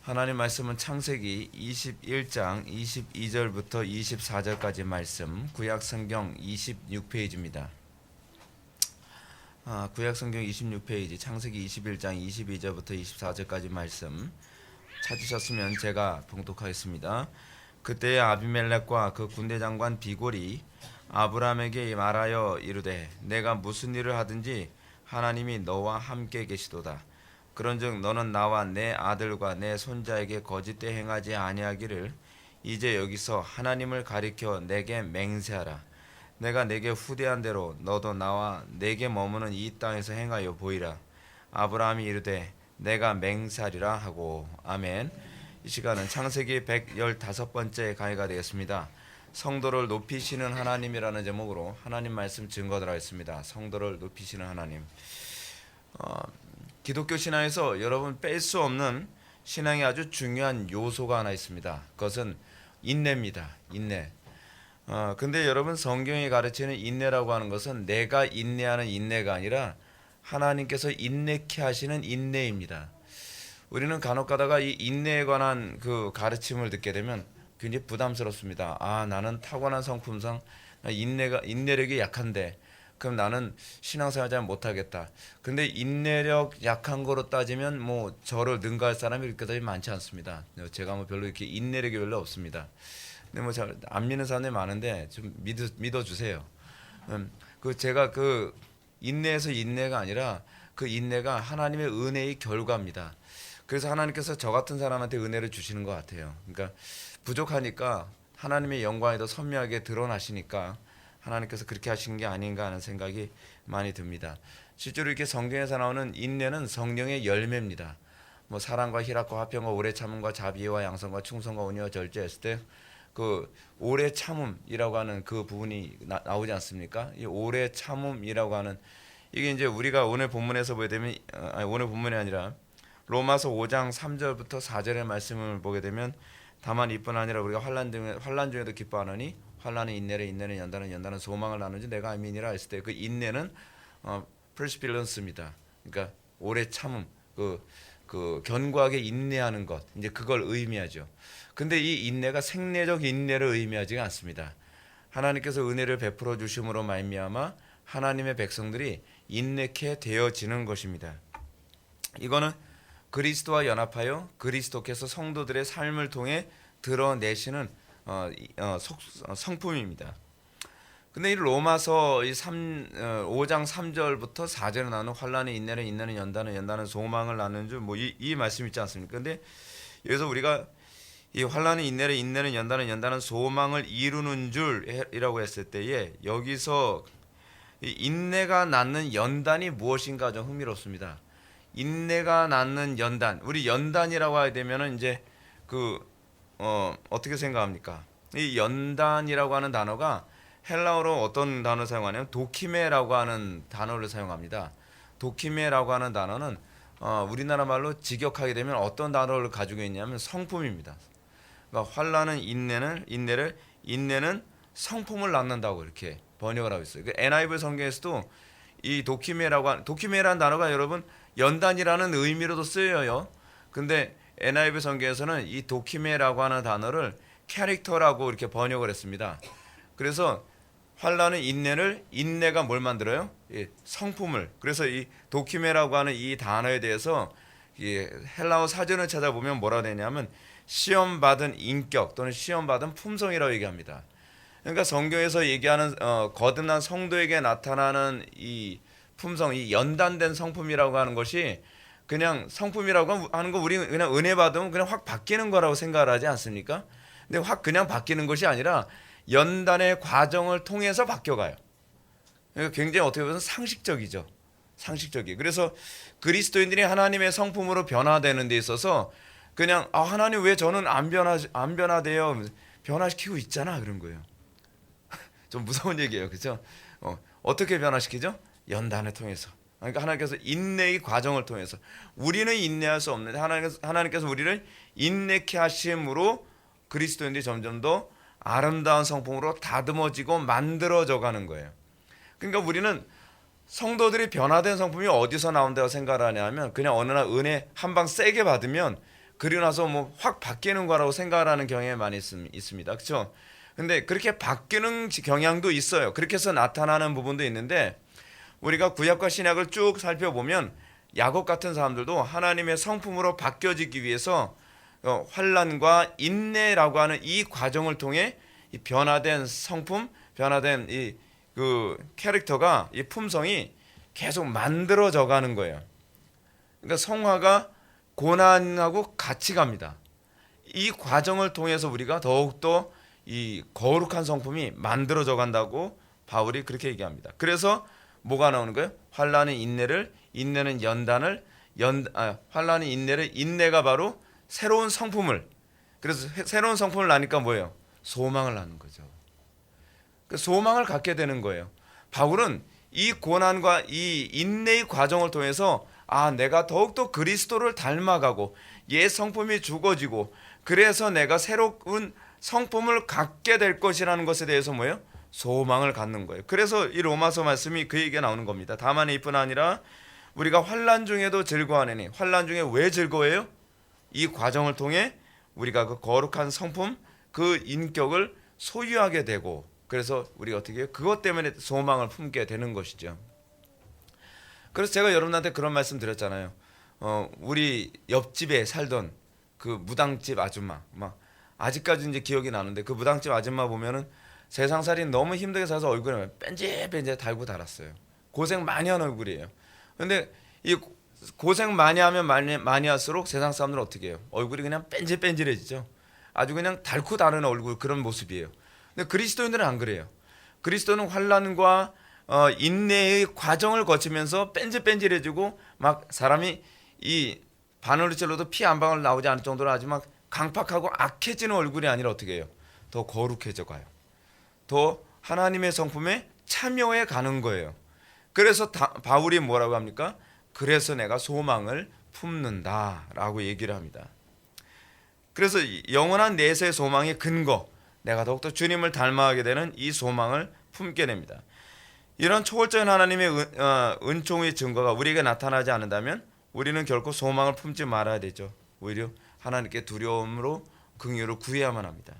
하나님 말씀은 창세기 21장 22절부터 24절까지 말씀, 구약성경 26페이지입니다. 구약성경 26페이지, 창세기 21장 22절부터 24절까지 말씀 찾으셨으면 제가 봉독하겠습니다. 그때에 아비멜렉과 그 군대장관 비골이 아브라함에게 말하여 이르되 내가 무슨 일을 하든지 하나님이 너와 함께 계시도다. 그런즉 너는 나와 내 아들과 내 손자에게 거짓되 행하지 아니하기를 이제 여기서 하나님을 가리켜 내게 맹세하라. 내가 내게 후대한 대로 너도 나와 내게 머무는 이 땅에서 행하여 보이라. 아브라함이 이르되 내가 맹세하리라 하고. 아멘. 이 시간은 창세기 115번째 강의가 되겠습니다. 성도를 높이시는 하나님이라는 제목으로 하나님 말씀 증거하도록 하겠습니다. 성도를 높이시는 하나님. 기독교 신앙에서 여러분 뺄 수 없는 신앙의 아주 중요한 요소가 하나 있습니다. 그것은 인내입니다. 인내. 근데 여러분 성경이 가르치는 인내라고 하는 것은 내가 인내하는 인내가 아니라 하나님께서 인내케 하시는 인내입니다. 우리는 간혹 가다가 이 인내에 관한 그 가르침을 듣게 되면 굉장히 부담스럽습니다. 나는 타고난 성품상 인내력이 약한데 그럼 나는 신앙생활 잘 못하겠다. 근데 인내력 약한 거로 따지면 뭐 저를 능가할 사람이 그렇게 많지 않습니다. 제가 뭐 별로 이렇게 인내력이 별로 없습니다. 근데 뭐 잘 안 믿는 사람이 많은데 좀 믿어주세요. 제가 그 인내에서 인내가 아니라 그 인내가 하나님의 은혜의 결과입니다. 그래서 하나님께서 저 같은 사람한테 은혜를 주시는 것 같아요. 그러니까 부족하니까 하나님의 영광이 더 선명하게 드러나시니까 하나님께서 그렇게 하신 게 아닌가 하는 생각이 많이 듭니다. 실제로 이렇게 성경에서 나오는 인내는 성령의 열매입니다. 뭐 사랑과 희락과 화평과 오래 참음과 자비와 양선과 충성과 온유와 절제했을 때 그 오래 참음이라고 하는 그 부분이 나오지 않습니까? 이 오래 참음이라고 하는 이게 이제 우리가 오늘 본문에서 보게 되면 오늘 본문이 아니라 로마서 5장 3절부터 4절의 말씀을 보게 되면 다만 이뿐 아니라 우리가 환난 중에도 기뻐하노니 환난은 인내를, 인내는 연단은 소망을 나누지 내가 아민이라 했을 때 그 인내는 perseverance입니다. 그러니까 오래 참음, 그 견고하게 인내하는 것, 이제 그걸 의미하죠. 근데 이 인내가 생내적 인내를 의미하지가 않습니다. 하나님께서 은혜를 베풀어 주심으로 말미암아 하나님의 백성들이 인내케 되어지는 것입니다. 이거는 그리스도와 연합하여 그리스도께서 성도들의 삶을 통해 드러내시는 성품입니다. 근데 이 로마서 5장 3절부터 4절에 나오는 환난의 인내는, 인내는 연단은 소망을 낳는 줄 뭐 이 말씀 있지 않습니까? 근데 여기서 우리가 이 환난의 인내를, 인내는 연단은 소망을 이루는 줄이라고 했을 때에 여기서 이 인내가 낳는 연단이 무엇인가 좀 흥미롭습니다. 인내가 낳는 연단, 우리 연단이라고 하게 되면은 이제 어떻게 생각합니까? 이 연단이라고 하는 단어가 헬라어로 어떤 단어를 사용하냐면 도키메라고 하는 단어를 사용합니다. 도키메라고 하는 단어는 우리나라 말로 직역하게 되면 어떤 단어를 가지고 있냐면 성품입니다. 그러니까 환난은 인내는 성품을 낳는다고 이렇게 번역을 하고 있어요. NIV 성경에서도 이 도키메라는 단어가 여러분 연단이라는 의미로도 쓰여요. 근데 NIV 성경에서는 이 도키메라고 하는 단어를 캐릭터라고 이렇게 번역을 했습니다. 그래서 환난은 인내가 뭘 만들어요? 성품을. 그래서 이 도키메라고 하는 이 단어에 대해서 이 헬라어 사전을 찾아보면 뭐라 되냐면 시험받은 인격 또는 시험받은 품성이라고 얘기합니다. 그러니까 성경에서 얘기하는 거듭난 성도에게 나타나는 이 품성, 이 연단된 성품이라고 하는 것이 그냥 성품이라고 하는 거 우리 그냥 은혜 받으면 그냥 확 바뀌는 거라고 생각을 하지 않습니까? 근데 확 그냥 바뀌는 것이 아니라 연단의 과정을 통해서 바뀌어가요. 그러니까 굉장히 어떻게 보면 상식적이죠. 상식적이. 그래서 그리스도인들이 하나님의 성품으로 변화되는 데 있어서 그냥 하나님 왜 저는 안 변화돼요? 변화시키고 있잖아 그런 거예요. 좀 무서운 얘기예요, 그렇죠? 어떻게 변화시키죠? 연단을 통해서. 그러니까 하나님께서 인내의 과정을 통해서 우리는 인내할 수 없는데 하나님께서 우리를 인내케 하심으로 그리스도인들이 점점 더 아름다운 성품으로 다듬어지고 만들어져 가는 거예요. 그러니까 우리는 성도들이 변화된 성품이 어디서 나온다고 생각을 하냐면 그냥 어느 날 은혜 한 방 세게 받으면 그리고 나서 뭐 확 바뀌는 거라고 생각하는 경향이 많이 있습니다. 그렇죠? 근데 그렇게 바뀌는 경향도 있어요. 그렇게 해서 나타나는 부분도 있는데 우리가 구약과 신약을 쭉 살펴보면 야곱 같은 사람들도 하나님의 성품으로 바뀌어지기 위해서 환난과 인내라고 하는 이 과정을 통해 이 변화된 성품, 변화된 이 그 캐릭터가, 이 품성이 계속 만들어져 가는 거예요. 그러니까 성화가 고난하고 같이 갑니다. 이 과정을 통해서 우리가 더욱더 이 거룩한 성품이 만들어져 간다고 바울이 그렇게 얘기합니다. 그래서 뭐가 나오는 거예요? 환난은 인내를, 인내는 연단을, 환난은 인내를, 인내가 바로 새로운 성품을. 그래서 새로운 성품을 나니까 뭐예요? 소망을 낳는 거죠. 그 소망을 갖게 되는 거예요. 바울은 이 고난과 이 인내의 과정을 통해서 내가 더욱더 그리스도를 닮아가고 옛 성품이 죽어지고 그래서 내가 새로운 성품을 갖게 될 것이라는 것에 대해서 뭐예요? 소망을 갖는 거예요. 그래서 이 로마서 말씀이 그 얘기가 나오는 겁니다. 다만 이뿐 아니라 우리가 환난 중에도 즐거워하느니. 환난 중에 왜 즐거워해요? 이 과정을 통해 우리가 그 거룩한 성품, 그 인격을 소유하게 되고, 그래서 우리가 어떻게 해요? 그것 때문에 소망을 품게 되는 것이죠. 그래서 제가 여러분한테 그런 말씀 드렸잖아요. 우리 옆집에 살던 그 무당집 아줌마, 아직까지 이제 기억이 나는데, 그 무당집 아줌마 보면은 세상살이 너무 힘들게 살아서 얼굴에 뺀질뺀질 달고 달았어요. 고생 많이 한 얼굴이에요. 근데 이 고생 많이 하면 많이 할수록 세상 사람들은 어떻게 해요? 얼굴이 그냥 뺀질뺀질해지죠. 아주 그냥 달고 다른 얼굴, 그런 모습이에요. 근데 그리스도인들은 안 그래요. 그리스도는 환난과 인내의 과정을 거치면서 뺀질뺀질해지고 막 사람이 이 바늘로 찔러도 피 한 방울 나오지 않을 정도로 아주 막 강팍하고 악해지는 얼굴이 아니라 어떻게 해요? 더 거룩해져 가요. 더 하나님의 성품에 참여해 가는 거예요. 그래서 바울이 뭐라고 합니까? 그래서 내가 소망을 품는다라고 얘기를 합니다. 그래서 영원한 내세의 소망의 근거, 내가 더욱더 주님을 닮아가게 되는 이 소망을 품게 됩니다. 이런 초월적인 하나님의 은총의 증거가 우리에게 나타나지 않는다면 우리는 결코 소망을 품지 말아야 되죠. 오히려 하나님께 두려움으로 긍휼을 구해야만 합니다.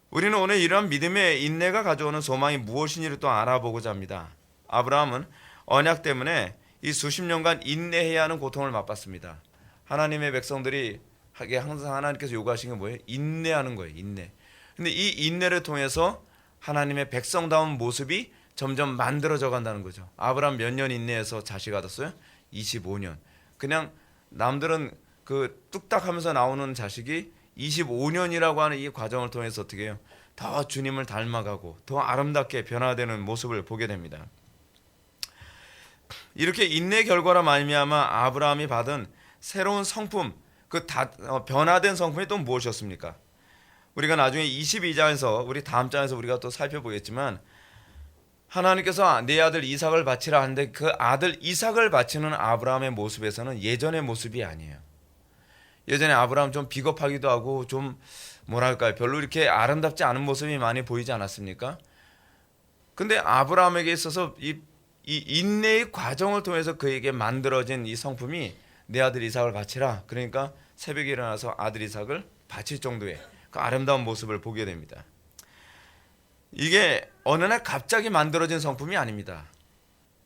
우리는 오늘 이러한 믿음의 인내가 가져오는 소망이 무엇인지를 또 알아보고자 합니다. 아브라함은 언약 때문에 이 수십 년간 인내해야 하는 고통을 맛봤습니다. 하나님의 백성들이 하게 항상 하나님께서 요구하신 게 뭐예요? 인내하는 거예요. 인내. 근데 이 인내를 통해서 하나님의 백성다운 모습이 점점 만들어져 간다는 거죠. 아브라함 몇 년 인내해서 자식 얻었어요? 25년. 그냥 남들은 그 뚝딱 하면서 나오는 자식이 25년이라고 하는 이 과정을 통해서 어떻게 해요? 더 주님을 닮아가고 더 아름답게 변화되는 모습을 보게 됩니다. 이렇게 인내 결과로 말미암아 아브라함이 받은 새로운 성품, 그 변화된 성품이 또 무엇이었습니까? 우리가 나중에 22장에서 우리 다음 장에서 우리가 또 살펴보겠지만 하나님께서 내 아들 이삭을 바치라 하는데 그 아들 이삭을 바치는 아브라함의 모습에서는 예전의 모습이 아니에요. 예전에 아브라함 좀 비겁하기도 하고 좀 뭐랄까요, 별로 이렇게 아름답지 않은 모습이 많이 보이지 않았습니까? 근데 아브라함에게 있어서 이 인내의 과정을 통해서 그에게 만들어진 이 성품이 내 아들 이삭을 바치라. 그러니까 새벽에 일어나서 아들 이삭을 바칠 정도의 그 아름다운 모습을 보게 됩니다. 이게 어느 날 갑자기 만들어진 성품이 아닙니다.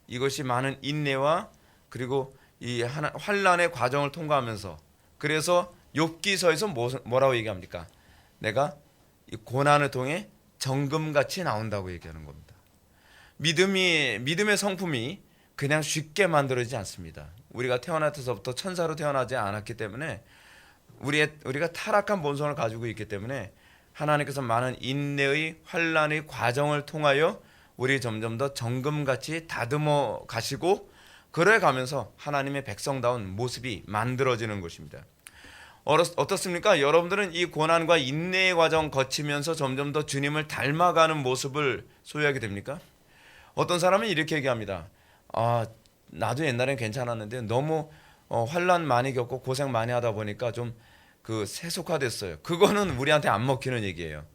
이것이 많은 인내와 그리고 이 환난의 과정을 통과하면서, 그래서 욥기서에서 뭐라고 얘기합니까? 내가 이 고난을 통해 정금같이 나온다고 얘기하는 겁니다. 믿음의 성품이 그냥 쉽게 만들어지지 않습니다. 우리가 태어나서부터 천사로 태어나지 않았기 때문에 우리가 타락한 본성을 가지고 있기 때문에 하나님께서 많은 인내의 환난의 과정을 통하여 우리 점점 더 정금같이 다듬어 가시고 그래 가면서 하나님의 백성다운 모습이 만들어지는 것입니다. 어떻습니까? 여러분들은 이 고난과 인내의 과정 거치면서 점점 더 주님을 닮아가는 모습을 소유하게 됩니까? 어떤 사람은 이렇게 얘기합니다. 나도 옛날엔 괜찮았는데 너무 환난 많이 겪고 고생 많이 하다 보니까 좀 그 세속화됐어요. 그거는 우리한테 안 먹히는 얘기예요.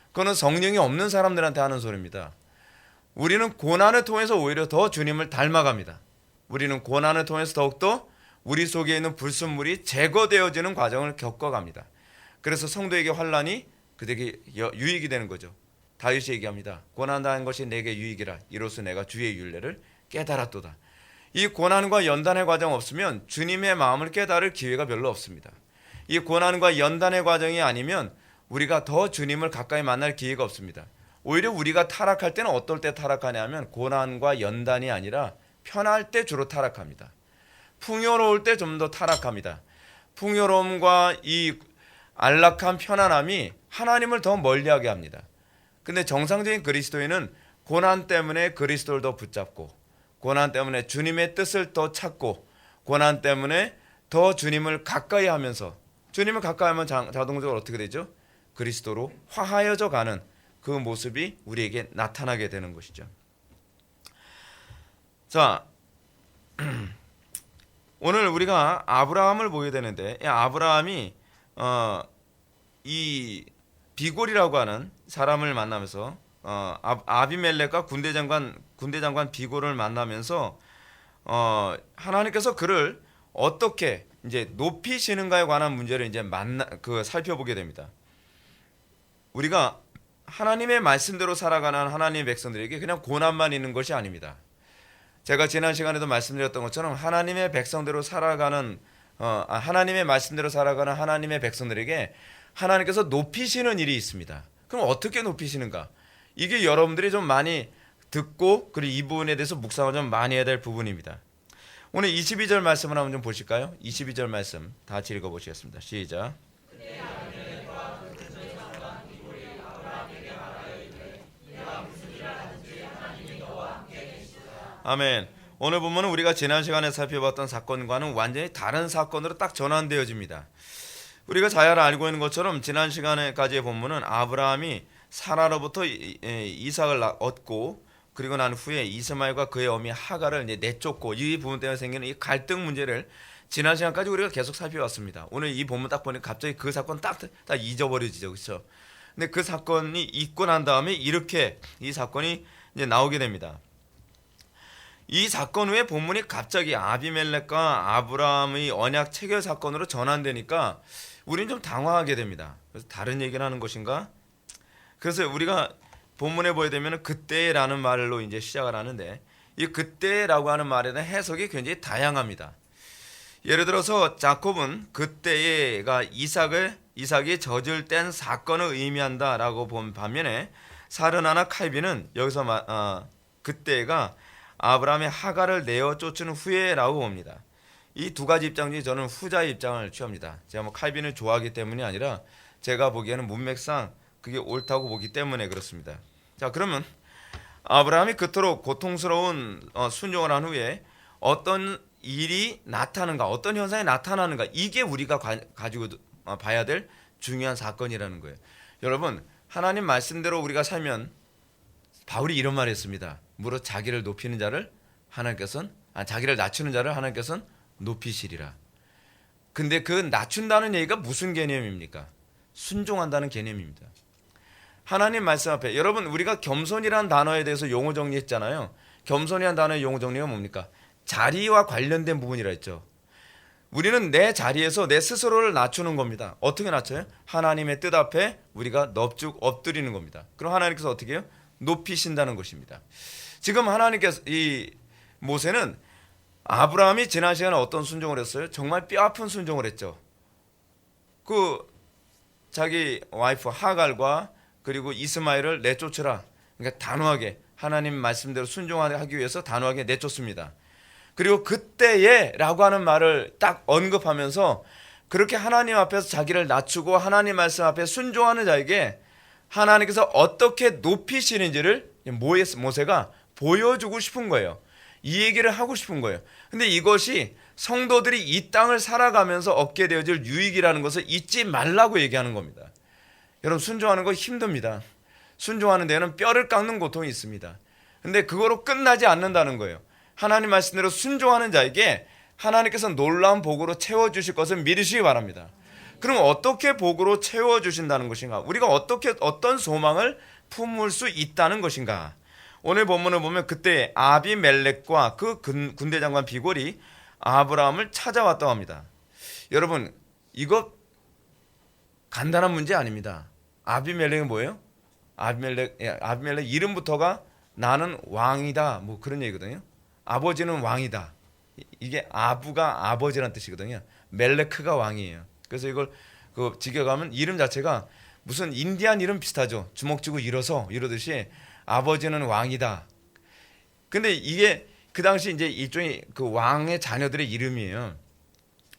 그거는 성령이 없는 사람들한테 하는 소리입니다. 우리는 고난을 통해서 오히려 더 주님을 닮아갑니다. 우리는 고난을 통해서 더욱더 우리 속에 있는 불순물이 제거되어지는 과정을 겪어갑니다. 그래서 성도에게 환난이 그들에게 유익이 되는 거죠. 다윗이 얘기합니다. 고난당한 것이 내게 유익이라. 이로써 내가 주의 율례를 깨달았도다. 이 고난과 연단의 과정 없으면 주님의 마음을 깨달을 기회가 별로 없습니다. 이 고난과 연단의 과정이 아니면 우리가 더 주님을 가까이 만날 기회가 없습니다. 오히려 우리가 타락할 때는 어떨 때 타락하냐면 고난과 연단이 아니라 편할 때 주로 타락합니다. 풍요로울 때 좀 더 타락합니다. 풍요로움과 이 안락한 편안함이 하나님을 더 멀리하게 합니다. 근데 정상적인 그리스도인은 고난 때문에 그리스도를 더 붙잡고, 고난 때문에 주님의 뜻을 더 찾고, 고난 때문에 더 주님을 가까이 하면서, 주님을 가까이 하면 자동적으로 어떻게 되죠? 그리스도로 화하여져 가는 그 모습이 우리에게 나타나게 되는 것이죠. 자, 오늘 우리가 아브라함을 보게 되는데, 이 아브라함이 이 비골이라고 하는 사람을 만나면서 아비멜렉과 군대장관 비골을 만나면서 하나님께서 그를 어떻게 이제 높이시는가에 관한 문제를 이제 살펴보게 됩니다. 우리가 하나님의 말씀대로 살아가는 하나님의 백성들에게 그냥 고난만 있는 것이 아닙니다. 제가 지난 시간에도 말씀드렸던 것처럼 하나님의 백성대로 살아가는 하나님의 말씀대로 살아가는 하나님의 백성들에게 하나님께서 높이시는 일이 있습니다. 그럼 어떻게 높이시는가? 이게 여러분들이 좀 많이 듣고 그리고 이 부분에 대해서 묵상을 좀 많이 해야 될 부분입니다. 오늘 22절 말씀을 한번 좀 보실까요? 22절 말씀 다 같이 읽어보시겠습니다. 시작. 아멘. 오늘 보면 우리가 지난 시간에 살펴봤던 사건과는 완전히 다른 사건으로 딱 전환되어집니다. 우리가 잘 알고 있는 것처럼 지난 시간에까지의 본문은 아브라함이 사라로부터 이삭을 얻고 그리고 난 후에 이스마엘과 그의 어미 하갈을 내쫓고 이 부분 때문에 생기는 이 갈등 문제를 지난 시간까지 우리가 계속 살펴왔습니다. 오늘 이 본문 딱 보니까 갑자기 그 사건 딱 잊어버려지죠, 그렇죠? 근데 그 사건이 있고 난 다음에 이렇게 이 사건이 이제 나오게 됩니다. 이 사건 후에 본문이 갑자기 아비멜렉과 아브라함의 언약 체결 사건으로 전환되니까 우리는 좀 당황하게 됩니다. 그래서 다른 얘기를 하는 것인가? 그래서 우리가 본문에 보게 되면 그때라는 말로 이제 시작을 하는데 이 그때라고 하는 말에 대한 해석이 굉장히 다양합니다. 예를 들어서 자콥은 그때가 이삭이 젖을 뗀 사건을 의미한다라고 본 반면에 사르나나 칼빈은 여기서 그때가 아브라함의 하갈을 내어 쫓은 후에라고 봅니다. 이 두 가지 입장 중에 저는 후자의 입장을 취합니다. 제가 뭐 칼빈을 좋아하기 때문이 아니라 제가 보기에는 문맥상 그게 옳다고 보기 때문에 그렇습니다. 자, 그러면 아브라함이 그토록 고통스러운 순종을 한 후에 어떤 일이 나타나는가, 어떤 현상이 나타나는가, 이게 우리가 가지고 봐야 될 중요한 사건이라는 거예요. 여러분, 하나님 말씀대로 우리가 살면 바울이 이런 말을 했습니다. 무릇 자기를 높이는 자를 하나님께서는 자기를 낮추는 자를 하나님께서는 높이시리라. 근데 그 낮춘다는 얘기가 무슨 개념입니까? 순종한다는 개념입니다. 하나님 말씀 앞에 여러분 우리가 겸손이라는 단어에 대해서 용어 정리했잖아요. 겸손이라는 단어의 용어 정리가 뭡니까? 자리와 관련된 부분이라 했죠. 우리는 내 자리에서 내 스스로를 낮추는 겁니다. 어떻게 낮춰요? 하나님의 뜻 앞에 우리가 넙죽 엎드리는 겁니다. 그럼 하나님께서 어떻게 해요? 높이신다는 것입니다. 지금 하나님께서 이 모세는 아브라함이 지난 시간에 어떤 순종을 했어요? 정말 뼈아픈 순종을 했죠. 그 자기 와이프 하갈과 그리고 이스마엘을 내쫓으라. 그러니까 단호하게 하나님 말씀대로 순종하기 위해서 단호하게 내쫓습니다. 그리고 그때에라고 하는 말을 딱 언급하면서 그렇게 하나님 앞에서 자기를 낮추고 하나님 말씀 앞에 순종하는 자에게 하나님께서 어떻게 높이시는지를 모세가 보여주고 싶은 거예요. 이 얘기를 하고 싶은 거예요. 근데 이것이 성도들이 이 땅을 살아가면서 얻게 되어질 유익이라는 것을 잊지 말라고 얘기하는 겁니다. 여러분 순종하는 거 힘듭니다. 순종하는 데는 뼈를 깎는 고통이 있습니다. 근데 그거로 끝나지 않는다는 거예요. 하나님 말씀대로 순종하는 자에게 하나님께서 놀라운 복으로 채워주실 것을 믿으시기 바랍니다. 그럼 어떻게 복으로 채워주신다는 것인가? 우리가 어떤 소망을 품을 수 있다는 것인가? 오늘 본문을 보면 그때 아비멜렉과 그 군대장관 비골이 아브라함을 찾아왔다고 합니다. 여러분, 이거 간단한 문제 아닙니다. 아비멜렉은 뭐예요? 아비멜렉 이름부터가 나는 왕이다, 뭐 그런 얘기거든요. 아버지는 왕이다. 이게 아부가 아버지란 뜻이거든요. 멜레크가 왕이에요. 그래서 이걸 직역하면 이름 자체가 무슨 인디안 이름 비슷하죠. 주먹 쥐고 일어서 이러듯이 아버지는 왕이다. 근데 이게 그 당시 이제 일종의 그 왕의 자녀들의 이름이에요.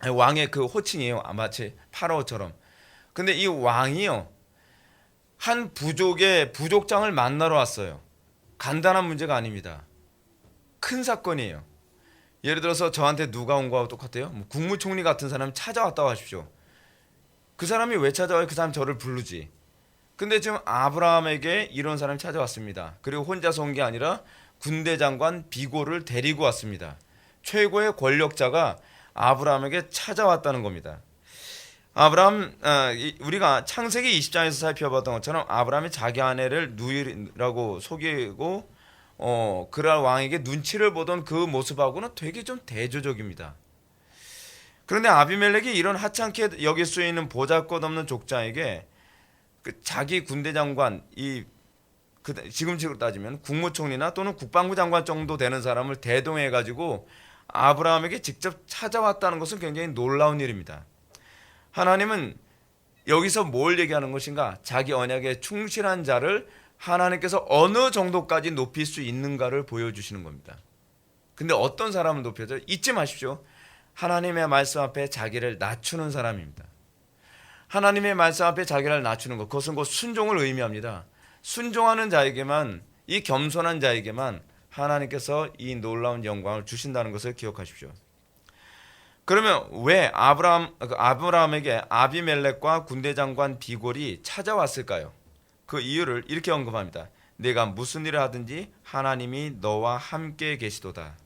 왕의 그 호칭이에요. 마치 파라오처럼. 근데 이 왕이요, 한 부족의 부족장을 만나러 왔어요. 간단한 문제가 아닙니다. 큰 사건이에요. 예를 들어서 저한테 누가 온 거하고 똑같아요? 뭐 국무총리 같은 사람 찾아왔다고 하십시오. 그 사람이 왜 찾아와요? 그 사람 저를 부르지. 근데 지금 아브라함에게 이런 사람이 찾아왔습니다. 그리고 혼자서 온 게 아니라 군대 장관 비고를 데리고 왔습니다. 최고의 권력자가 아브라함에게 찾아왔다는 겁니다. 아브라함, 우리가 창세기 20장에서 살펴봤던 것처럼 아브라함이 자기 아내를 누이라고 속이고 그랄 왕에게 눈치를 보던 그 모습하고는 되게 좀 대조적입니다. 그런데 아비멜렉이 이런 하찮게 여길 수 있는 보잘것없는 족장에게 자기 군대 장관, 지금식으로 따지면 국무총리나 또는 국방부 장관 정도 되는 사람을 대동해 가지고 아브라함에게 직접 찾아왔다는 것은 굉장히 놀라운 일입니다. 하나님은 여기서 뭘 얘기하는 것인가? 자기 언약에 충실한 자를 하나님께서 어느 정도까지 높일 수 있는가를 보여주시는 겁니다. 근데 어떤 사람을 높여줘? 잊지 마십시오. 하나님의 말씀 앞에 자기를 낮추는 사람입니다. 하나님의 말씀 앞에 자기를 낮추는 것, 그것은 곧 순종을 의미합니다. 순종하는 자에게만, 이 겸손한 자에게만 하나님께서 이 놀라운 영광을 주신다는 것을 기억하십시오. 그러면 왜 아브라함에게 아비멜렉과 군대 장관 비골이 찾아왔을까요? 그 이유를 이렇게 언급합니다. 내가 무슨 일을 하든지 하나님이 너와 함께 계시도다.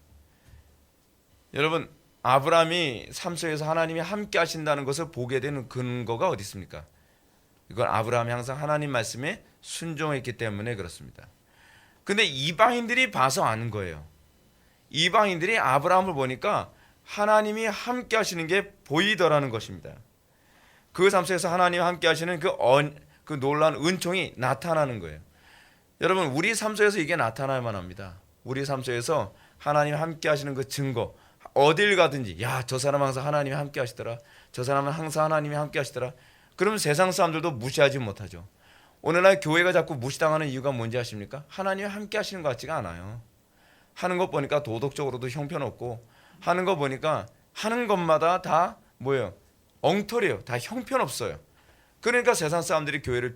여러분, 아브라함이 삶 속에서 하나님이 함께 하신다는 것을 보게 되는 근거가 어디 있습니까? 이건 아브라함이 항상 하나님 말씀에 순종했기 때문에 그렇습니다. 근데 이방인들이 봐서 아는 거예요. 이방인들이 아브라함을 보니까 하나님이 함께 하시는 게 보이더라는 것입니다. 그 삶 속에서 하나님이 함께 하시는 그 놀라운 은총이 나타나는 거예요. 여러분, 우리 삶 속에서 이게 나타나야만 합니다. 우리 삶 속에서 하나님이 함께 하시는 그 증거, 어딜 가든지 저 사람 항상 하나님이 함께 하시더라, 저 사람은 항상 하나님이 함께 하시더라, 그러면 세상 사람들도 무시하지 못하죠. 오늘날 교회가 자꾸 무시당하는 이유가 뭔지 아십니까? 하나님이 함께 하시는 것 같지가 않아요. 하는 것 보니까 도덕적으로도 형편없고, 하는 거 보니까 하는 것마다 다 뭐예요? 엉터리예요. 다 형편없어요. 그러니까 세상 사람들이 교회를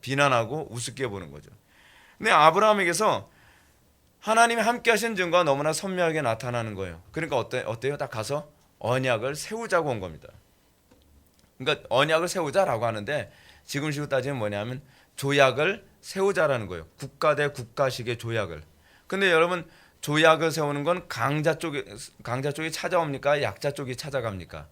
비난하고 우습게 보는 거죠. 근데 아브라함에게서 하나님이 함께 하신 증거가 너무나 선명하게 나타나는 거예요. 그러니까 어때요? 딱 가서 언약을 세우자고 온 겁니다. 그러니까 언약을 세우자라고 하는데 지금식으로 따지면 뭐냐면 조약을 세우자라는 거예요. 국가 대 국가식의 조약을. 근데 여러분, 조약을 세우는 건 강자 쪽이 찾아옵니까? 약자 쪽이 찾아갑니까?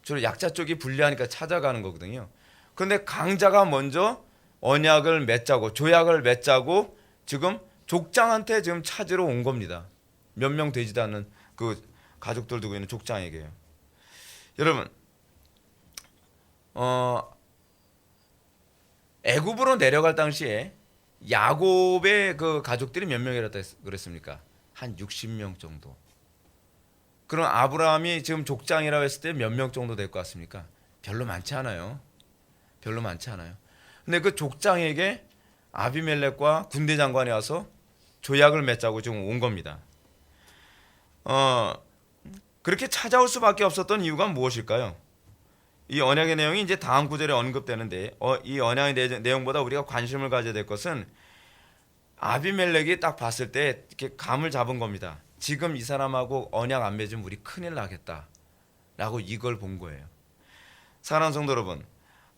주로 약자 쪽이 불리하니까 찾아가는 거거든요. 그런데 강자가 먼저 언약을 맺자고, 조약을 맺자고 지금 족장한테 지금 찾으러 온 겁니다. 몇 명 되지도 않는 그 가족들 두고 있는 족장에게요. 여러분, 애굽으로 내려갈 당시에 야곱의 그 가족들이 몇 명이라고 그랬습니까? 한 60명 정도. 그럼 아브라함이 지금 족장이라고 했을 때 몇 명 정도 될 것 같습니까? 별로 많지 않아요. 별로 많지 않아요. 근데 그 족장에게 아비멜렉과 군대 장관이 와서 조약을 맺자고 지금 온 겁니다. 그렇게 찾아올 수밖에 없었던 이유가 무엇일까요? 이 언약의 내용이 이제 다음 구절에 언급되는데 이 언약의 내용보다 우리가 관심을 가져야 될 것은 아비멜렉이 딱 봤을 때 이렇게 감을 잡은 겁니다. 지금 이 사람하고 언약 안 맺으면 우리 큰일 나겠다라고 이걸 본 거예요. 사랑하는 성도 여러분,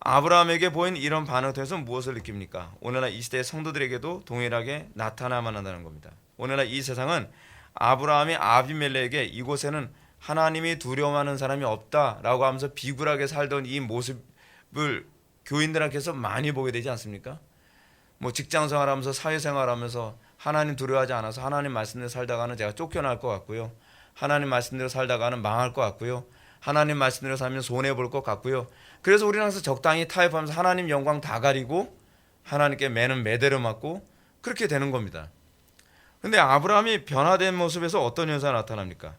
아브라함에게 보인 이런 반응을 통해서 무엇을 느낍니까? 오늘날 이 시대의 성도들에게도 동일하게 나타나야만 한다는 겁니다. 오늘날 이 세상은 아브라함이 아비멜렉에게 이곳에는 하나님이 두려워하는 사람이 없다라고 하면서 비굴하게 살던 이 모습을 교인들한테서 많이 보게 되지 않습니까? 뭐 직장생활하면서 사회생활하면서 하나님 두려워하지 않아서 하나님 말씀대로 살다가는 제가 쫓겨날 것 같고요. 하나님 말씀대로 살다가는 망할 것 같고요. 하나님 말씀대로 살면 손해 볼 것 같고요. 그래서 우리는 항상 적당히 타협하면서 하나님 영광 다 가리고 하나님께 매는 매대로 맞고 그렇게 되는 겁니다. 근데 아브라함이 변화된 모습에서 어떤 현상이 나타납니까?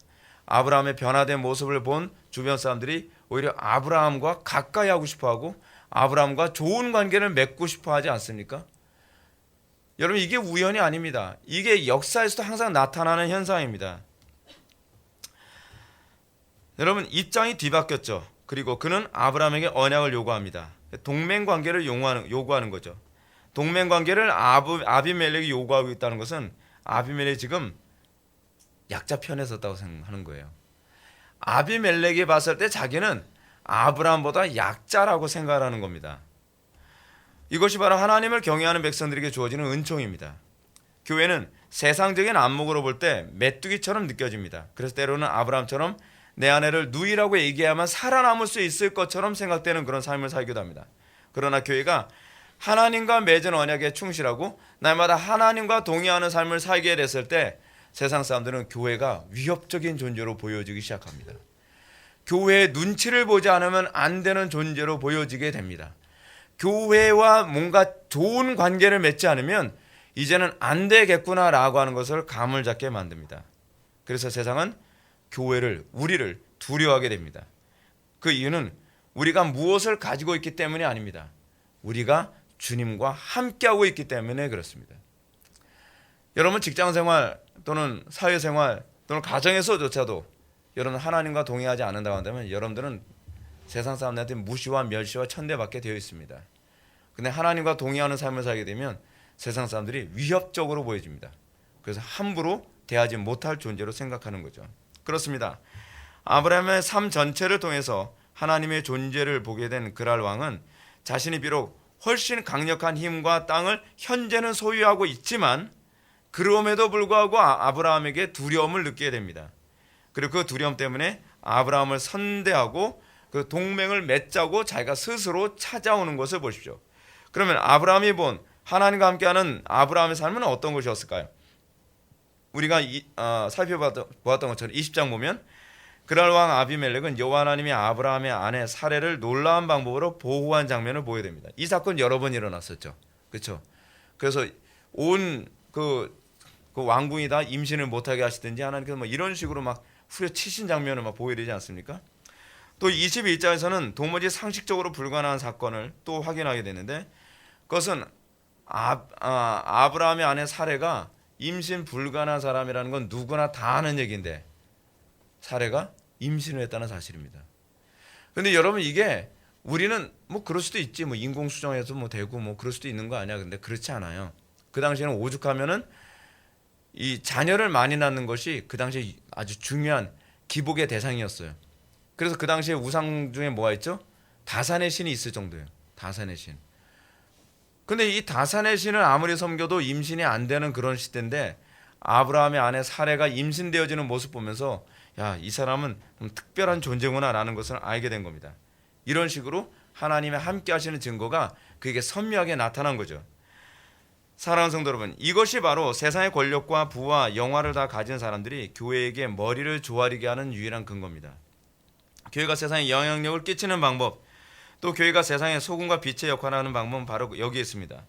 아브라함의 변화된 모습을 본 주변 사람들이 오히려 아브라함과 가까이 하고 싶어하고 아브라함과 좋은 관계를 맺고 싶어 하지 않습니까? 여러분, 이게 우연이 아닙니다. 이게 역사에서도 항상 나타나는 현상입니다. 여러분, 입장이 뒤바뀌었죠. 그리고 그는 아브라함에게 언약을 요구합니다. 동맹 관계를 요구하는 거죠. 동맹 관계를 아비멜렉이 요구하고 있다는 것은 아비멜렉이 지금 약자 편에 섰다고 생각하는 거예요. 아비멜렉이 봤을 때 자기는 아브라함보다 약자라고 생각하는 겁니다. 이것이 바로 하나님을 경외하는 백성들에게 주어지는 은총입니다. 교회는 세상적인 안목으로 볼 때 메뚜기처럼 느껴집니다. 그래서 때로는 아브라함처럼 내 아내를 누이라고 얘기해야만 살아남을 수 있을 것처럼 생각되는 그런 삶을 살기도 합니다. 그러나 교회가 하나님과 맺은 언약에 충실하고 날마다 하나님과 동의하는 삶을 살게 됐을 때 세상 사람들은 교회가 위협적인 존재로 보여지기 시작합니다. 교회의 눈치를 보지 않으면 안 되는 존재로 보여지게 됩니다. 교회와 뭔가 좋은 관계를 맺지 않으면 이제는 안 되겠구나라고 하는 것을 감을 잡게 만듭니다. 그래서 세상은 우리를 두려워하게 됩니다. 그 이유는 우리가 무엇을 가지고 있기 때문이 아닙니다. 우리가 주님과 함께하고 있기 때문에 그렇습니다. 여러분, 직장생활 또는 사회생활 또는 가정에서조차도 여러분 하나님과 동의하지 않는다고 한다면 여러분들은 세상 사람들한테 무시와 멸시와 천대받게 되어 있습니다. 근데 하나님과 동의하는 삶을 살게 되면 세상 사람들이 위협적으로 보여집니다. 그래서 함부로 대하지 못할 존재로 생각하는 거죠. 그렇습니다. 아브라함의 삶 전체를 통해서 하나님의 존재를 보게 된 그랄 왕은 자신이 비록 훨씬 강력한 힘과 땅을 현재는 소유하고 있지만 그럼에도 불구하고 아브라함에게 두려움을 느끼게 됩니다. 그리고 그 두려움 때문에 아브라함을 선대하고 그 동맹을 맺자고 자기가 스스로 찾아오는 것을 보십시오. 그러면 아브라함이 본 하나님과 함께하는 아브라함의 삶은 어떤 것이었을까요? 우리가 살펴보았던 것처럼 20장 보면 그랄 왕 아비멜렉은 여호와 하나님이 아브라함의 아내 사레를 놀라운 방법으로 보호한 장면을 보게 됩니다. 이 사건 여러 번 일어났었죠. 그렇죠? 그래서 온 그 왕궁이 다 임신을 못하게 하시든지 하나님께서 뭐 이런 식으로 막 후려치신 장면을 막 보게 되지 않습니까? 또 21장에서는 도무지 상식적으로 불가능한 사건을 또 확인하게 되는데 그것은 아브라함의 아내 사레가 임신 불가능한 사람이라는 건 누구나 다 아는 얘기인데 사레가 임신을 했다는 사실입니다. 그런데 여러분, 이게 우리는 뭐 그럴 수도 있지, 뭐 인공수정해서 뭐 되고 뭐 그럴 수도 있는 거 아니야. 근데 그렇지 않아요. 그 당시에는 오죽하면은 이 자녀를 많이 낳는 것이 그 당시에 아주 중요한 기복의 대상이었어요. 그래서 그 당시에 우상 중에 뭐가 있죠? 다산의 신이 있을 정도예요. 다산의 신. 근데 이 다산의 신을 아무리 섬겨도 임신이 안 되는 그런 시대인데 아브라함의 아내 사레가 임신되어지는 모습 보면서 야, 이 사람은 특별한 존재구나라는 것을 알게 된 겁니다. 이런 식으로 하나님의 함께 하시는 증거가 그에게 선명하게 나타난 거죠. 사랑하는 성도 여러분, 이것이 바로 세상의 권력과 부와 영화를 다 가진 사람들이 교회에게 머리를 조아리게 하는 유일한 근거입니다. 교회가 세상에 영향력을 끼치는 방법, 또 교회가 세상의 소금과 빛의 역할을 하는 방법은 바로 여기에 있습니다.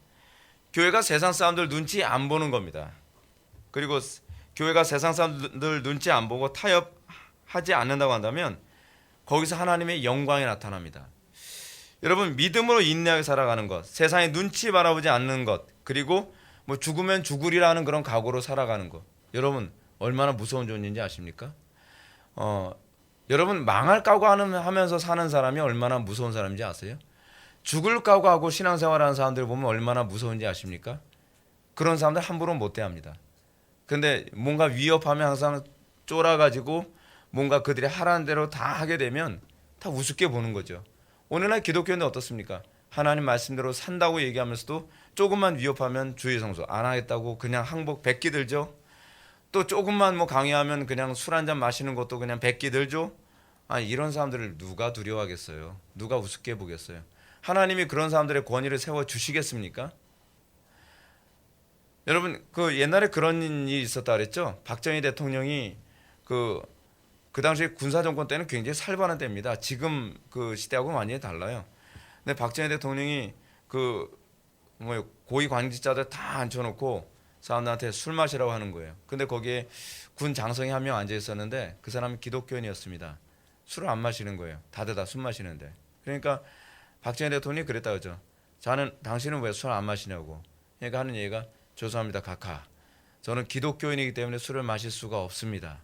교회가 세상 사람들 눈치 안 보는 겁니다. 그리고 교회가 세상 사람들 눈치 안 보고 타협하지 않는다고 한다면 거기서 하나님의 영광이 나타납니다. 여러분, 믿음으로 인내하게 살아가는 것, 세상의 눈치 바라보지 않는 것, 그리고 뭐 죽으면 죽으리라는 그런 각오로 살아가는 것, 여러분 얼마나 무서운 존재인지 아십니까? 여러분, 망할 각오하면서 사는 사람이 얼마나 무서운 사람인지 아세요? 죽을 각오하고 신앙생활하는 사람들 보면 얼마나 무서운지 아십니까? 그런 사람들 함부로 못 대합니다. 근데 뭔가 위협하면 항상 쫄아가지고 뭔가 그들이 하라는 대로 다 하게 되면 다 우습게 보는 거죠. 오늘날 기독교인은 어떻습니까? 하나님 말씀대로 산다고 얘기하면서도 조금만 위협하면 주의 성수 안 하겠다고 그냥 항복 백기 들죠. 또 조금만 뭐 강요하면 그냥 술 한잔 마시는 것도 그냥 백기 들죠. 이런 사람들을 누가 두려워하겠어요? 누가 우습게 보겠어요? 하나님이 그런 사람들의 권위를 세워 주시겠습니까? 여러분, 그 옛날에 그런 일이 있었다 그랬죠. 박정희 대통령이 그 그 당시 군사 정권 때는 굉장히 살벌한 때입니다. 지금 그 시대하고 많이 달라요. 근데 박정희 대통령이 그 뭐 고위 관직자들 다 앉혀놓고 사람들한테 술 마시라고 하는 거예요. 근데 거기에 군 장성이 한 명 앉아 있었는데 그 사람은 기독교인이었습니다. 술을 안 마시는 거예요. 다들 다 술 마시는데. 그러니까 박정희 대통령이 그랬다 그러죠. 당신은 왜 술 안 마시냐고. 그러니까 하는 얘기가 죄송합니다 각하. 저는 기독교인이기 때문에 술을 마실 수가 없습니다.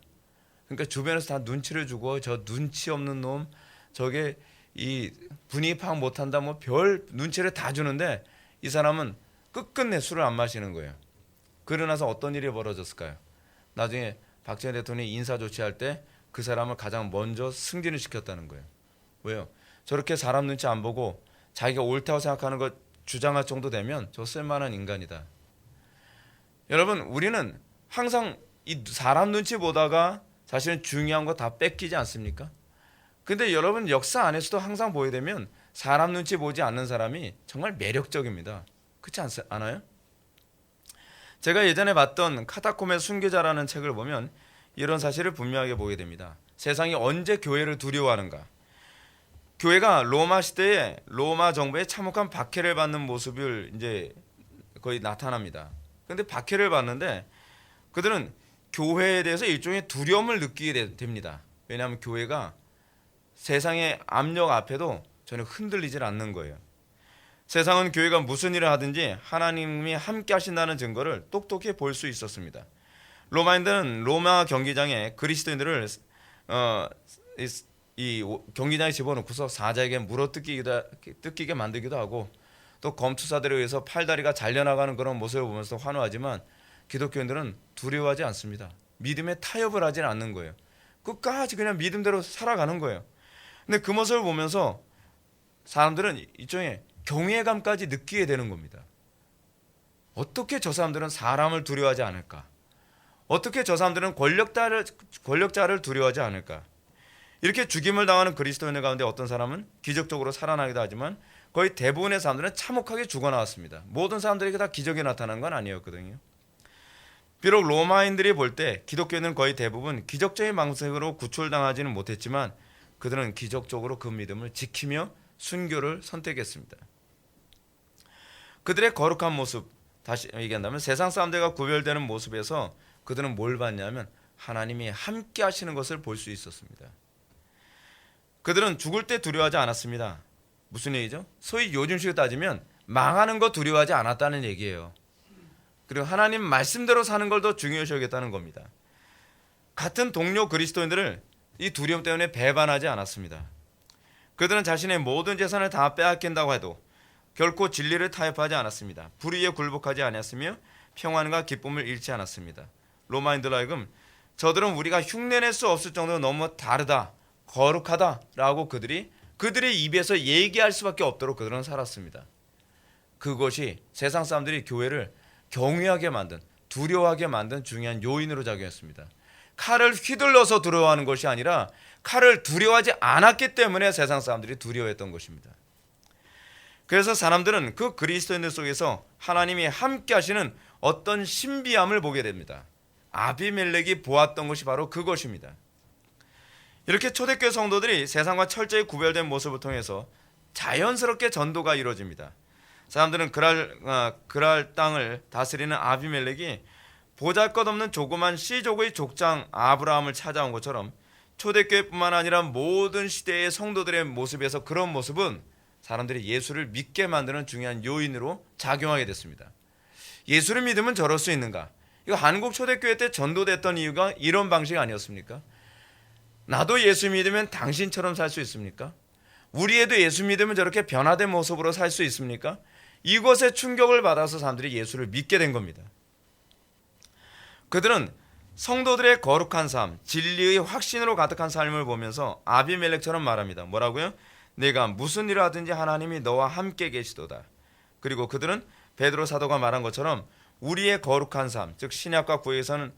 그러니까 주변에서 다 눈치를 주고 저 눈치 없는 놈 저게 이 분위기 파악 못한다 뭐 별 눈치를 다 주는데 이 사람은 끝끝내 술을 안 마시는 거예요. 그러고 나서 어떤 일이 벌어졌을까요? 나중에 박정희 대통령이 인사 조치할 때 그 사람을 가장 먼저 승진을 시켰다는 거예요. 왜요? 저렇게 사람 눈치 안 보고 자기가 옳다고 생각하는 것 주장할 정도 되면 저 쓸만한 인간이다. 여러분 우리는 항상 이 사람 눈치 보다가 사실은 중요한 거 다 뺏기지 않습니까? 근데 여러분 역사 안에서도 항상 보게 되면 사람 눈치 보지 않는 사람이 정말 매력적입니다. 그렇지 않아요? 제가 예전에 봤던 카타콤의 순교자라는 책을 보면 이런 사실을 분명하게 보게 됩니다. 세상이 언제 교회를 두려워하는가? 교회가 로마 시대에 로마 정부의 참혹한 박해를 받는 모습을 이제 거의 나타납니다. 근데 박해를 받는데 그들은 교회에 대해서 일종의 두려움을 느끼게 됩니다. 왜냐하면 교회가 세상의 압력 앞에도 전혀 흔들리질 않는 거예요. 세상은 교회가 무슨 일을 하든지 하나님이 함께 하신다는 증거를 똑똑히 볼 수 있었습니다. 로마인들은 로마 경기장에 그리스도인들을 이 경기장에 집어넣고서 사자에게 뜯기게 만들기도 하고 또 검투사들에 의해서 팔다리가 잘려나가는 그런 모습을 보면서 환호하지만 기독교인들은 두려워하지 않습니다. 믿음에 타협을 하지 않는 거예요. 끝까지 그냥 믿음대로 살아가는 거예요. 근데 그 모습을 보면서 사람들은 일종의 경외감까지 느끼게 되는 겁니다. 어떻게 저 사람들은 사람을 두려워하지 않을까? 어떻게 저 사람들은 권력자를 두려워하지 않을까? 이렇게 죽임을 당하는 그리스도인들 가운데 어떤 사람은 기적적으로 살아나기도 하지만 거의 대부분의 사람들은 참혹하게 죽어나왔습니다. 모든 사람들에게 다 기적이 나타나는 건 아니었거든요. 비록 로마인들이 볼 때 기독교인은 거의 대부분 기적적인 방식으로 구출당하지는 못했지만 그들은 기적적으로 그 믿음을 지키며 순교를 선택했습니다. 그들의 거룩한 모습, 다시 얘기한다면 세상 사람들과 구별되는 모습에서 그들은 뭘 봤냐면 하나님이 함께 하시는 것을 볼 수 있었습니다. 그들은 죽을 때 두려워하지 않았습니다. 무슨 얘기죠? 소위 요즘식으로 따지면 망하는 거 두려워하지 않았다는 얘기예요. 그리고 하나님 말씀대로 사는 걸 더 중요시 여겼다는 겁니다. 같은 동료 그리스도인들을 이 두려움 때문에 배반하지 않았습니다. 그들은 자신의 모든 재산을 다 빼앗긴다고 해도 결코 진리를 타협하지 않았습니다. 불의에 굴복하지 않았으며 평안과 기쁨을 잃지 않았습니다. 로마인들 하여금 저들은 우리가 흉내낼 수 없을 정도로 너무 다르다, 거룩하다라고 그들의 입에서 얘기할 수밖에 없도록 그들은 살았습니다. 그것이 세상 사람들이 교회를 경외하게 만든, 두려워하게 만든 중요한 요인으로 작용했습니다. 칼을 휘둘러서 두려워하는 것이 아니라 칼을 두려워하지 않았기 때문에 세상 사람들이 두려워했던 것입니다. 그래서 사람들은 그 그리스도인들 속에서 하나님이 함께 하시는 어떤 신비함을 보게 됩니다. 아비멜렉이 보았던 것이 바로 그것입니다. 이렇게 초대교회 성도들이 세상과 철저히 구별된 모습을 통해서 자연스럽게 전도가 이루어집니다. 사람들은 그랄 땅을 다스리는 아비멜렉이 보잘것없는 조그만 씨족의 족장 아브라함을 찾아온 것처럼 초대교회뿐만 아니라 모든 시대의 성도들의 모습에서 그런 모습은 사람들이 예수를 믿게 만드는 중요한 요인으로 작용하게 됐습니다. 예수를 믿으면 저럴 수 있는가? 이거 한국 초대교회 때 전도됐던 이유가 이런 방식 아니었습니까? 나도 예수 믿으면 당신처럼 살 수 있습니까? 우리 애도 예수 믿으면 저렇게 변화된 모습으로 살 수 있습니까? 이것에 충격을 받아서 사람들이 예수를 믿게 된 겁니다. 그들은 성도들의 거룩한 삶, 진리의 확신으로 가득한 삶을 보면서 아비멜렉처럼 말합니다. 뭐라고요? 내가 무슨 일을 하든지 하나님이 너와 함께 계시도다. 그리고 그들은 베드로 사도가 말한 것처럼 우리의 거룩한 삶, 즉 신약과 구약에서는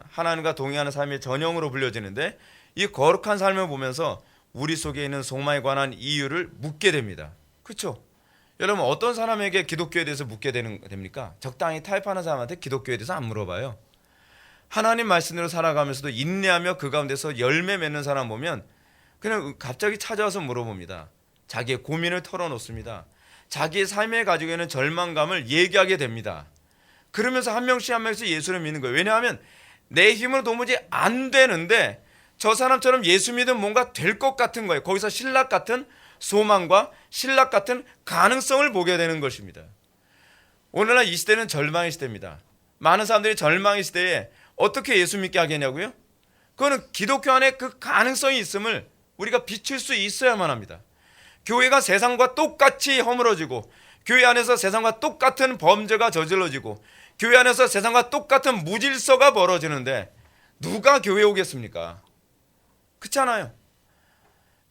하나님과 동행하는 삶의 전형으로 불려지는데 이 거룩한 삶을 보면서 우리 속에 있는 속마에 관한 이유를 묻게 됩니다. 그렇죠? 여러분 어떤 사람에게 기독교에 대해서 묻게 됩니까? 적당히 타협하는 사람한테 기독교에 대해서 안 물어봐요. 하나님 말씀대로 살아가면서도 인내하며 그 가운데서 열매 맺는 사람 보면 그냥 갑자기 찾아와서 물어봅니다. 자기의 고민을 털어놓습니다. 자기의 삶에 가지고 있는 절망감을 얘기하게 됩니다. 그러면서 한 명씩 한 명씩 예수를 믿는 거예요. 왜냐하면 내 힘으로 도무지 안 되는데 저 사람처럼 예수 믿으면 뭔가 될 것 같은 거예요. 거기서 신락 같은 소망과 신락 같은 가능성을 보게 되는 것입니다. 오늘날 이 시대는 절망의 시대입니다. 많은 사람들이 절망의 시대에 어떻게 예수 믿게 하겠냐고요? 그거는 기독교 안에 그 가능성이 있음을 우리가 비칠 수 있어야만 합니다. 교회가 세상과 똑같이 허물어지고 교회 안에서 세상과 똑같은 범죄가 저질러지고 교회 안에서 세상과 똑같은 무질서가 벌어지는데 누가 교회에 오겠습니까? 그렇잖아요.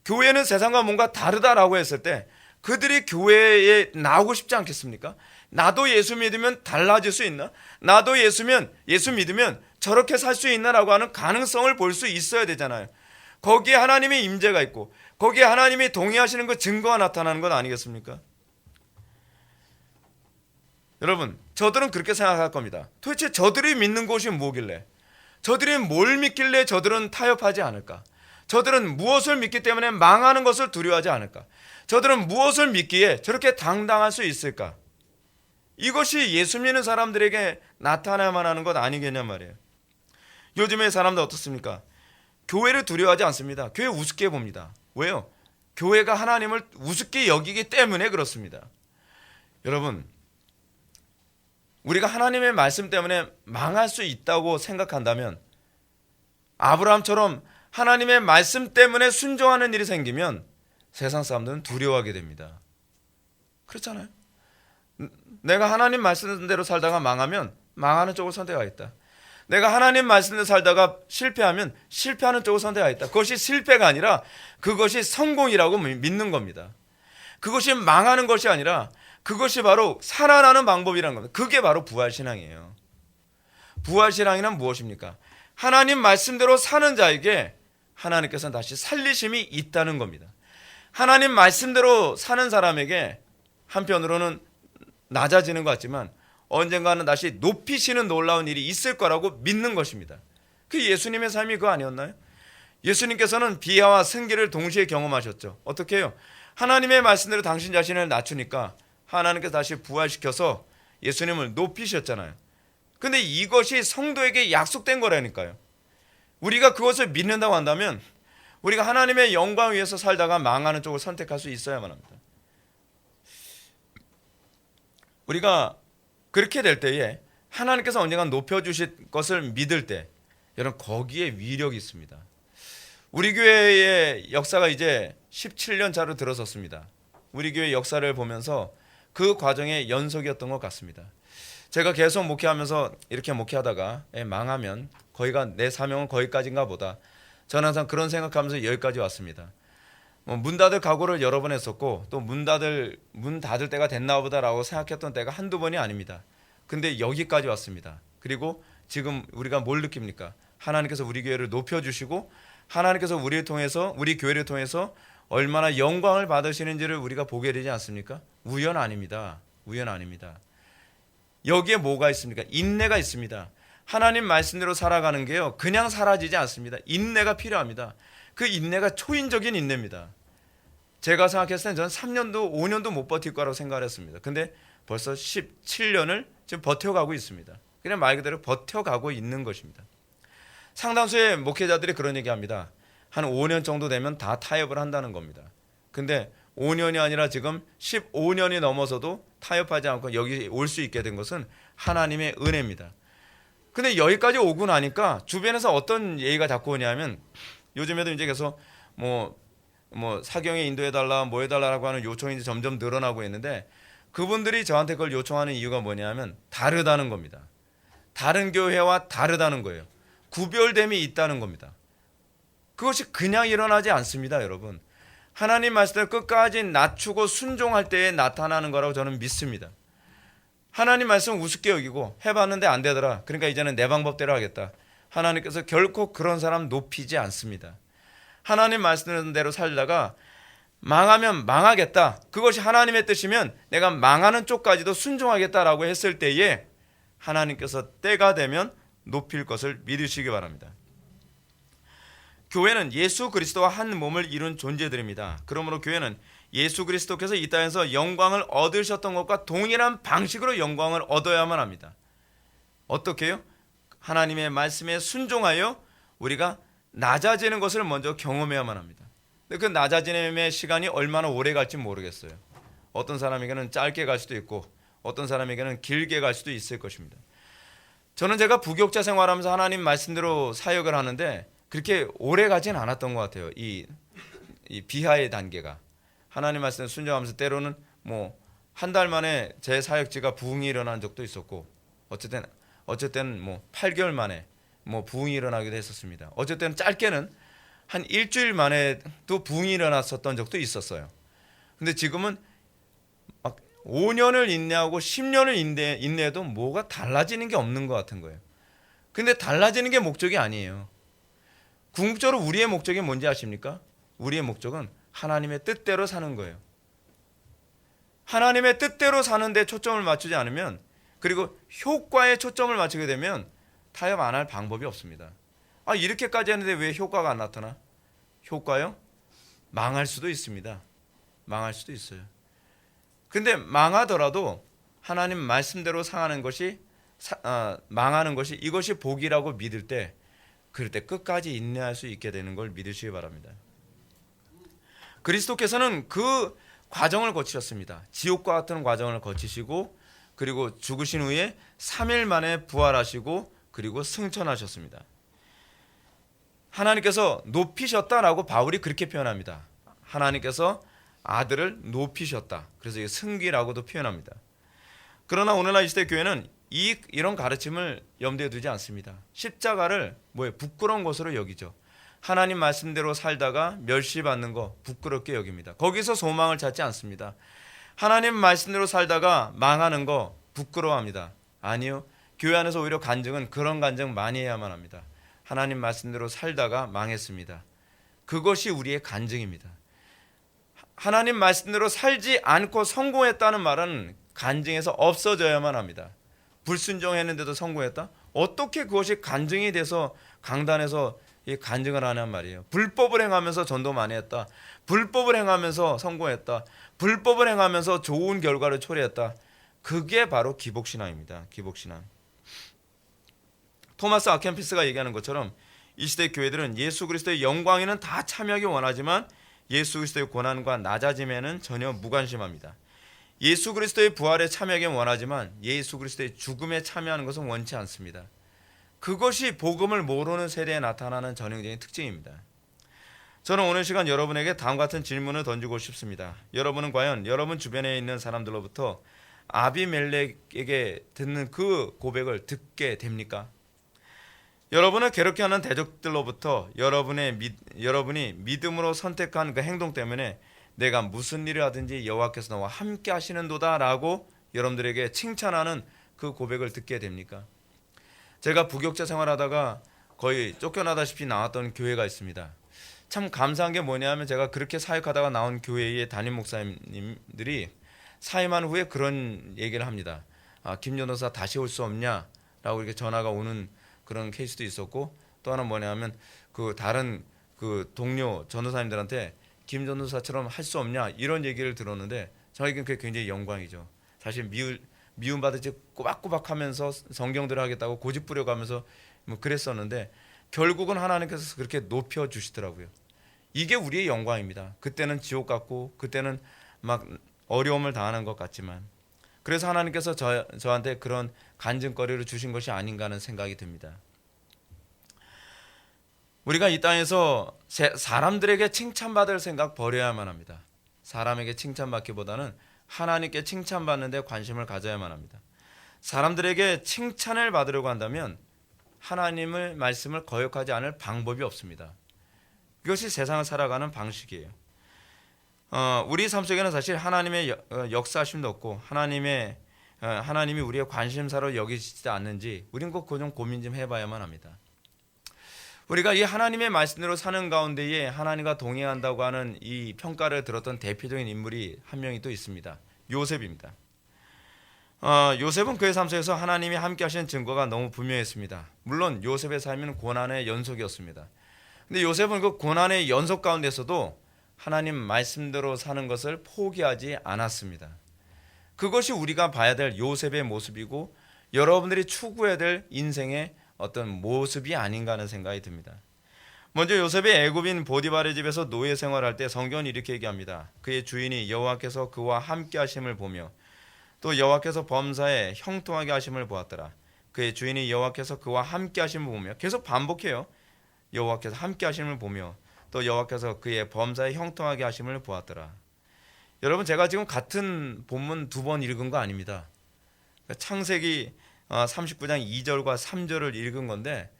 교회는 세상과 뭔가 다르다라고 했을 때 그들이 교회에 나오고 싶지 않겠습니까? 나도 예수 믿으면 달라질 수 있나? 나도 예수 믿으면 저렇게 살 수 있나라고 하는 가능성을 볼 수 있어야 되잖아요. 거기에 하나님의 임재가 있고 거기에 하나님이 동의하시는 그 증거가 나타나는 것 아니겠습니까? 여러분, 저들은 그렇게 생각할 겁니다. 도대체 저들이 믿는 것이 뭐길래, 저들이 뭘 믿길래 저들은 타협하지 않을까? 저들은 무엇을 믿기 때문에 망하는 것을 두려워하지 않을까? 저들은 무엇을 믿기에 저렇게 당당할 수 있을까? 이것이 예수 믿는 사람들에게 나타나야만 하는 것 아니겠냐 말이에요. 요즘의 사람들 어떻습니까? 교회를 두려워하지 않습니다. 교회 우습게 봅니다. 왜요? 교회가 하나님을 우습게 여기기 때문에 그렇습니다. 여러분, 우리가 하나님의 말씀 때문에 망할 수 있다고 생각한다면 아브라함처럼 하나님의 말씀 때문에 순종하는 일이 생기면 세상 사람들은 두려워하게 됩니다. 그렇잖아요. 내가 하나님 말씀대로 살다가 망하면 망하는 쪽을 선택하겠다. 내가 하나님 말씀대로 살다가 실패하면 실패하는 쪽을 선택하겠다. 그것이 실패가 아니라 그것이 성공이라고 믿는 겁니다. 그것이 망하는 것이 아니라 그것이 바로 살아나는 방법이라는 겁니다. 그게 바로 부활신앙이에요. 부활신앙이란 무엇입니까? 하나님 말씀대로 사는 자에게 하나님께서는 다시 살리심이 있다는 겁니다. 하나님 말씀대로 사는 사람에게 한편으로는 낮아지는 것 같지만 언젠가는 다시 높이시는 놀라운 일이 있을 거라고 믿는 것입니다. 그 예수님의 삶이 그거 아니었나요? 예수님께서는 비하와 승기를 동시에 경험하셨죠. 어떻게 해요? 하나님의 말씀대로 당신 자신을 낮추니까 하나님께서 다시 부활시켜서 예수님을 높이셨잖아요. 근데 이것이 성도에게 약속된 거라니까요. 우리가 그것을 믿는다고 한다면 우리가 하나님의 영광 위에서 살다가 망하는 쪽을 선택할 수 있어야만 합니다. 우리가 그렇게 될 때에 하나님께서 언젠가 높여주실 것을 믿을 때 여러분 거기에 위력이 있습니다. 우리 교회의 역사가 이제 17년 차로 들어섰습니다. 우리 교회 역사를 보면서 그 과정의 연속이었던 것 같습니다. 제가 계속 목회하면서 이렇게 목회하다가 망하면 거기가 내 사명은 거기까지인가 보다. 저는 항상 그런 생각하면서 여기까지 왔습니다. 문 닫을 각오를 여러 번 했었고 또 문 닫을 때가 됐나 보다라고 생각했던 때가 한두 번이 아닙니다. 근데 여기까지 왔습니다. 그리고 지금 우리가 뭘 느낍니까? 하나님께서 우리 교회를 높여주시고 하나님께서 우리를 통해서 우리 교회를 통해서 얼마나 영광을 받으시는지를 우리가 보게 되지 않습니까? 우연 아닙니다. 우연 아닙니다. 여기에 뭐가 있습니까? 인내가 있습니다. 하나님 말씀대로 살아가는 게요 그냥 사라지지 않습니다. 인내가 필요합니다. 그 인내가 초인적인 인내입니다. 제가 생각했을 때는 저는 3년도 5년도 못 버틸 거라고 생각을 했습니다. 근데 벌써 17년을 지금 버텨가고 있습니다. 그냥 말 그대로 버텨가고 있는 것입니다. 상당수의 목회자들이 그런 얘기합니다. 한 5년 정도 되면 다 타협을 한다는 겁니다. 근데 5년이 아니라 지금 15년이 넘어서도 타협하지 않고 여기 올 수 있게 된 것은 하나님의 은혜입니다. 근데 여기까지 오고 나니까 주변에서 어떤 얘기가 자꾸 오냐면 요즘에도 이제 계속 뭐 사경에 인도해달라 뭐 해달라고 하는 요청이 이제 점점 늘어나고 있는데 그분들이 저한테 그걸 요청하는 이유가 뭐냐면 다르다는 겁니다. 다른 교회와 다르다는 거예요. 구별됨이 있다는 겁니다. 그것이 그냥 일어나지 않습니다, 여러분. 하나님 말씀을 끝까지 낮추고 순종할 때에 나타나는 거라고 저는 믿습니다. 하나님 말씀 우습게 여기고 해봤는데 안 되더라. 그러니까 이제는 내 방법대로 하겠다. 하나님께서 결코 그런 사람 높이지 않습니다. 하나님 말씀대로 살다가 망하면 망하겠다. 그것이 하나님의 뜻이면 내가 망하는 쪽까지도 순종하겠다라고 했을 때에 하나님께서 때가 되면 높일 것을 믿으시기 바랍니다. 교회는 예수 그리스도와 한 몸을 이룬 존재들입니다. 그러므로 교회는 예수 그리스도께서 이 땅에서 영광을 얻으셨던 것과 동일한 방식으로 영광을 얻어야만 합니다. 어떻게요? 하나님의 말씀에 순종하여 우리가 낮아지는 것을 먼저 경험해야만 합니다. 근데 그 낮아짐의 시간이 얼마나 오래 갈지 모르겠어요. 어떤 사람에게는 짧게 갈 수도 있고 어떤 사람에게는 길게 갈 수도 있을 것입니다. 저는 제가 부교육자 생활하면서 하나님 말씀대로 사역을 하는데 그렇게 오래 가진 않았던 것 같아요. 이 비하의 단계가. 하나님 말씀에 순종하면서 때로는 뭐 한 달 만에 제 사역지가 부흥이 일어난 적도 있었고 어쨌든 뭐 8개월 만에 뭐 부흥이 일어나기도 했었습니다. 어쨌든 짧게는 한 일주일 만에 또 부흥이 일어났었던 적도 있었어요. 근데 지금은 막 5년을 인내하고 10년을 인내해도 뭐가 달라지는 게 없는 것 같은 거예요. 근데 달라지는 게 목적이 아니에요. 궁극적으로 우리의 목적이 뭔지 아십니까? 우리의 목적은 하나님의 뜻대로 사는 거예요. 하나님의 뜻대로 사는데 초점을 맞추지 않으면, 그리고 효과에 초점을 맞추게 되면 타협 안 할 방법이 없습니다. 이렇게까지 했는데 왜 효과가 안 나타나? 효과요? 망할 수도 있습니다. 망할 수도 있어요. 근데 망하더라도 하나님 말씀대로 상하는 것이 망하는 것이 이것이 복이라고 믿을 때, 그럴 때 끝까지 인내할 수 있게 되는 걸 믿으시기 바랍니다. 그리스도께서는 그 과정을 거치셨습니다. 지옥과 같은 과정을 거치시고 그리고 죽으신 후에 3일 만에 부활하시고 그리고 승천하셨습니다. 하나님께서 높이셨다라고 바울이 그렇게 표현합니다. 하나님께서 아들을 높이셨다. 그래서 이게 승귀라고도 표현합니다. 그러나 오늘날 이 시대 교회는 이런 가르침을 염두에 두지 않습니다. 십자가를 부끄러운 것으로 여기죠. 하나님 말씀대로 살다가 멸시받는 거 부끄럽게 여깁니다. 거기서 소망을 찾지 않습니다. 하나님 말씀대로 살다가 망하는 거 부끄러워합니다. 아니요. 교회 안에서 오히려 간증은 그런 간증 많이 해야만 합니다. 하나님 말씀대로 살다가 망했습니다. 그것이 우리의 간증입니다. 하나님 말씀대로 살지 않고 성공했다는 말은 간증에서 없어져야만 합니다. 불순종했는데도 성공했다? 어떻게 그것이 간증이 돼서 강단에서 간증을 하는 말이에요. 불법을 행하면서 전도 많이 했다. 불법을 행하면서 성공했다. 불법을 행하면서 좋은 결과를 초래했다. 그게 바로 기복신앙입니다. 기복신앙. 토마스 아켄피스가 얘기하는 것처럼 이 시대 교회들은 예수 그리스도의 영광에는 다 참여하기 원하지만 예수 그리스도의 고난과 낮아짐에는 전혀 무관심합니다. 예수 그리스도의 부활에 참여하기 원하지만 예수 그리스도의 죽음에 참여하는 것은 원치 않습니다. 그것이 복음을 모르는 세대에 나타나는 전형적인 특징입니다. 저는 오늘 시간 여러분에게 다음 같은 질문을 던지고 싶습니다. 여러분은 과연 여러분 주변에 있는 사람들로부터 아비멜렉에게 듣는 그 고백을 듣게 됩니까? 여러분을 괴롭게 하는 대적들로부터 여러분이 믿음으로 선택한 그 행동 때문에 내가 무슨 일을 하든지 여호와께서 너와 함께 하시는도다 라고 여러분들에게 칭찬하는 그 고백을 듣게 됩니까? 제가 부교육자 생활하다가 거의 쫓겨나다시피 나왔던 교회가 있습니다. 참 감사한 게 뭐냐면 제가 그렇게 사역하다가 나온 교회의 담임 목사님들이 사임한 후에 그런 얘기를 합니다. 김 전도사 다시 올 수 없냐? 라고 이렇게 전화가 오는 그런 케이스도 있었고, 또 하나 뭐냐면 그 다른 그 동료 전도사님들한테 김 전도사처럼 할 수 없냐? 이런 얘기를 들었는데 저에겐 그게 굉장히 영광이죠. 사실 미움받을지 꼬박꼬박하면서 성경대로 하겠다고 고집 부려가면서 뭐 그랬었는데 결국은 하나님께서 그렇게 높여주시더라고요. 이게 우리의 영광입니다. 그때는 지옥 같고 그때는 막 어려움을 당하는 것 같지만, 그래서 하나님께서 저한테 그런 간증거리를 주신 것이 아닌가 하는 생각이 듭니다. 우리가 이 땅에서 사람들에게 칭찬받을 생각 버려야만 합니다. 사람에게 칭찬받기보다는 하나님께 칭찬받는 데 관심을 가져야만 합니다. 사람들에게 칭찬을 받으려고 한다면 하나님의 말씀을 거역하지 않을 방법이 없습니다. 이것이 세상을 살아가는 방식이에요. 우리 삶 속에는 사실 하나님의 역사하심도 없고 하나님이 우리의 관심사로 여기시지 않는지 우린 꼭 그 좀 고민 좀 해봐야만 합니다. 우리가 이 하나님의 말씀대로 사는 가운데에 하나님과 동행한다고 하는 이 평가를 들었던 대표적인 인물이 한 명이 또 있습니다. 요셉입니다. 요셉은 그의 삶 속에서 하나님이 함께 하신 증거가 너무 분명했습니다. 물론 요셉의 삶은 고난의 연속이었습니다. 근데 요셉은 그 고난의 연속 가운데서도 하나님 말씀대로 사는 것을 포기하지 않았습니다. 그것이 우리가 봐야 될 요셉의 모습이고 여러분들이 추구해야 될 인생의 어떤 모습이 아닌가 하는 생각이 듭니다. 먼저 요셉이 애굽인 보디발의 집에서 노예 생활할 때 성경은 이렇게 얘기합니다. 그의 주인이 여호와께서 그와 함께 하심을 보며 또 여호와께서 범사에 형통하게 하심을 보았더라. 그의 주인이 여호와께서 그와 함께 하심을 보며, 계속 반복해요. 여호와께서 함께 하심을 보며 또 여호와께서 그의 범사에 형통하게 하심을 보았더라. 여러분, 제가 지금 같은 본문 두 번 읽은 거 아닙니다. 창세기 39장 2절과 3절을 읽은 건데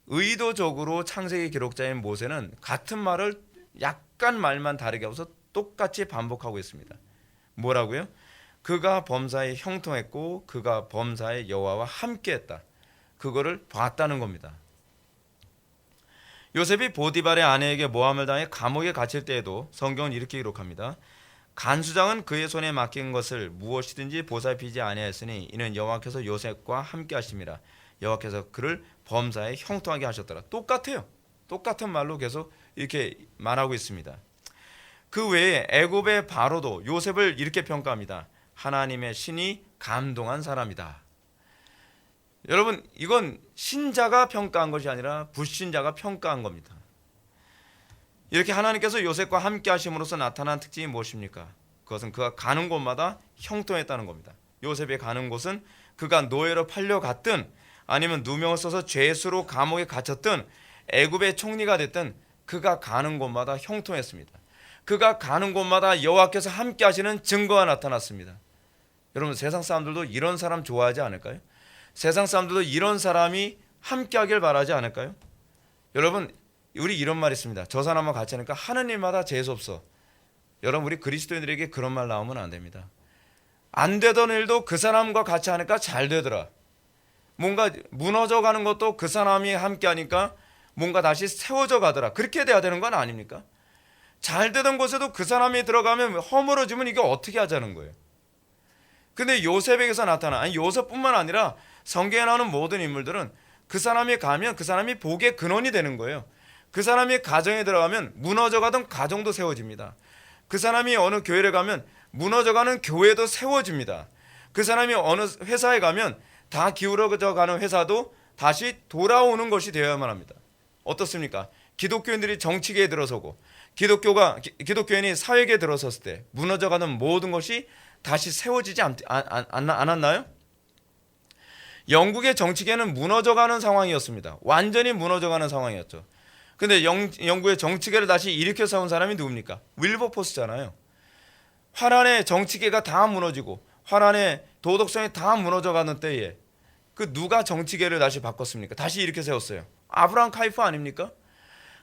의도적으로 창세기 기록자인 모세는 같은 말을 약간 말만 다르게 하고서 똑같이 반복하고 있습니다. 뭐라고요? 그가 범사에 형통했고 그가 범사에 여호와와 함께했다. 그거를 봤다는 겁니다. 요셉이 보디발의 아내에게 모함을 당해 감옥에 갇힐 때에도 성경은 이렇게 기록합니다. 간수장은 그의 손에 맡긴 것을 무엇이든지 보살피지 아니하였으니 이는 여호와께서 요셉과 함께 하심이라. 여호와께서 그를 범사에 형통하게 하셨더라. 똑같아요. 똑같은 말로 계속 이렇게 말하고 있습니다. 그 외에 애굽의 바로도 요셉을 이렇게 평가합니다. 하나님의 신이 감동한 사람이다. 여러분, 이건 신자가 평가한 것이 아니라 불신자가 평가한 겁니다. 이렇게 하나님께서 요셉과 함께 하심으로써 나타난 특징이 무엇입니까? 그것은 그가 가는 곳마다 형통했다는 겁니다. 요셉이 가는 곳은 그가 노예로 팔려갔든 아니면 누명을 써서 죄수로 감옥에 갇혔든 애굽의 총리가 됐든 그가 가는 곳마다 형통했습니다. 그가 가는 곳마다 여호와께서 함께 하시는 증거가 나타났습니다. 여러분, 세상 사람들도 이런 사람 좋아하지 않을까요? 세상 사람들도 이런 사람이 함께 하길 바라지 않을까요? 여러분, 우리 이런 말 있습니다. 저 사람과 같이 하니까 하는 일마다 재수없어. 여러분, 우리 그리스도인들에게 그런 말 나오면 안 됩니다. 안 되던 일도 그 사람과 같이 하니까 잘 되더라. 뭔가 무너져 가는 것도 그 사람이 함께 하니까 뭔가 다시 세워져 가더라. 그렇게 돼야 되는 건 아닙니까? 잘 되던 곳에도 그 사람이 들어가면 허물어지면 이게 어떻게 하자는 거예요. 근데 요셉에게서 나타난, 아니 요셉뿐만 아니라 성경에 나오는 모든 인물들은 그 사람이 가면 그 사람이 복의 근원이 되는 거예요. 그 사람이 가정에 들어가면 무너져가던 가정도 세워집니다. 그 사람이 어느 교회를 가면 무너져가는 교회도 세워집니다. 그 사람이 어느 회사에 가면 다 기울어져가는 회사도 다시 돌아오는 것이 되어야만 합니다. 어떻습니까? 기독교인들이 정치계에 들어서고 기독교인이 사회계에 들어섰을 때 무너져가는 모든 것이 다시 세워지지 않았나요? 영국의 정치계는 무너져가는 상황이었습니다. 완전히 무너져가는 상황이었죠. 근데 영국의 정치계를 다시 일으켜 세운 사람이 누굽니까? 윌버포스잖아요. 화란의 정치계가 다 무너지고 화란의 도덕성이 다 무너져가는 때에 그 누가 정치계를 다시 바꿨습니까? 다시 일으켜 세웠어요. 아브라함 카이프 아닙니까?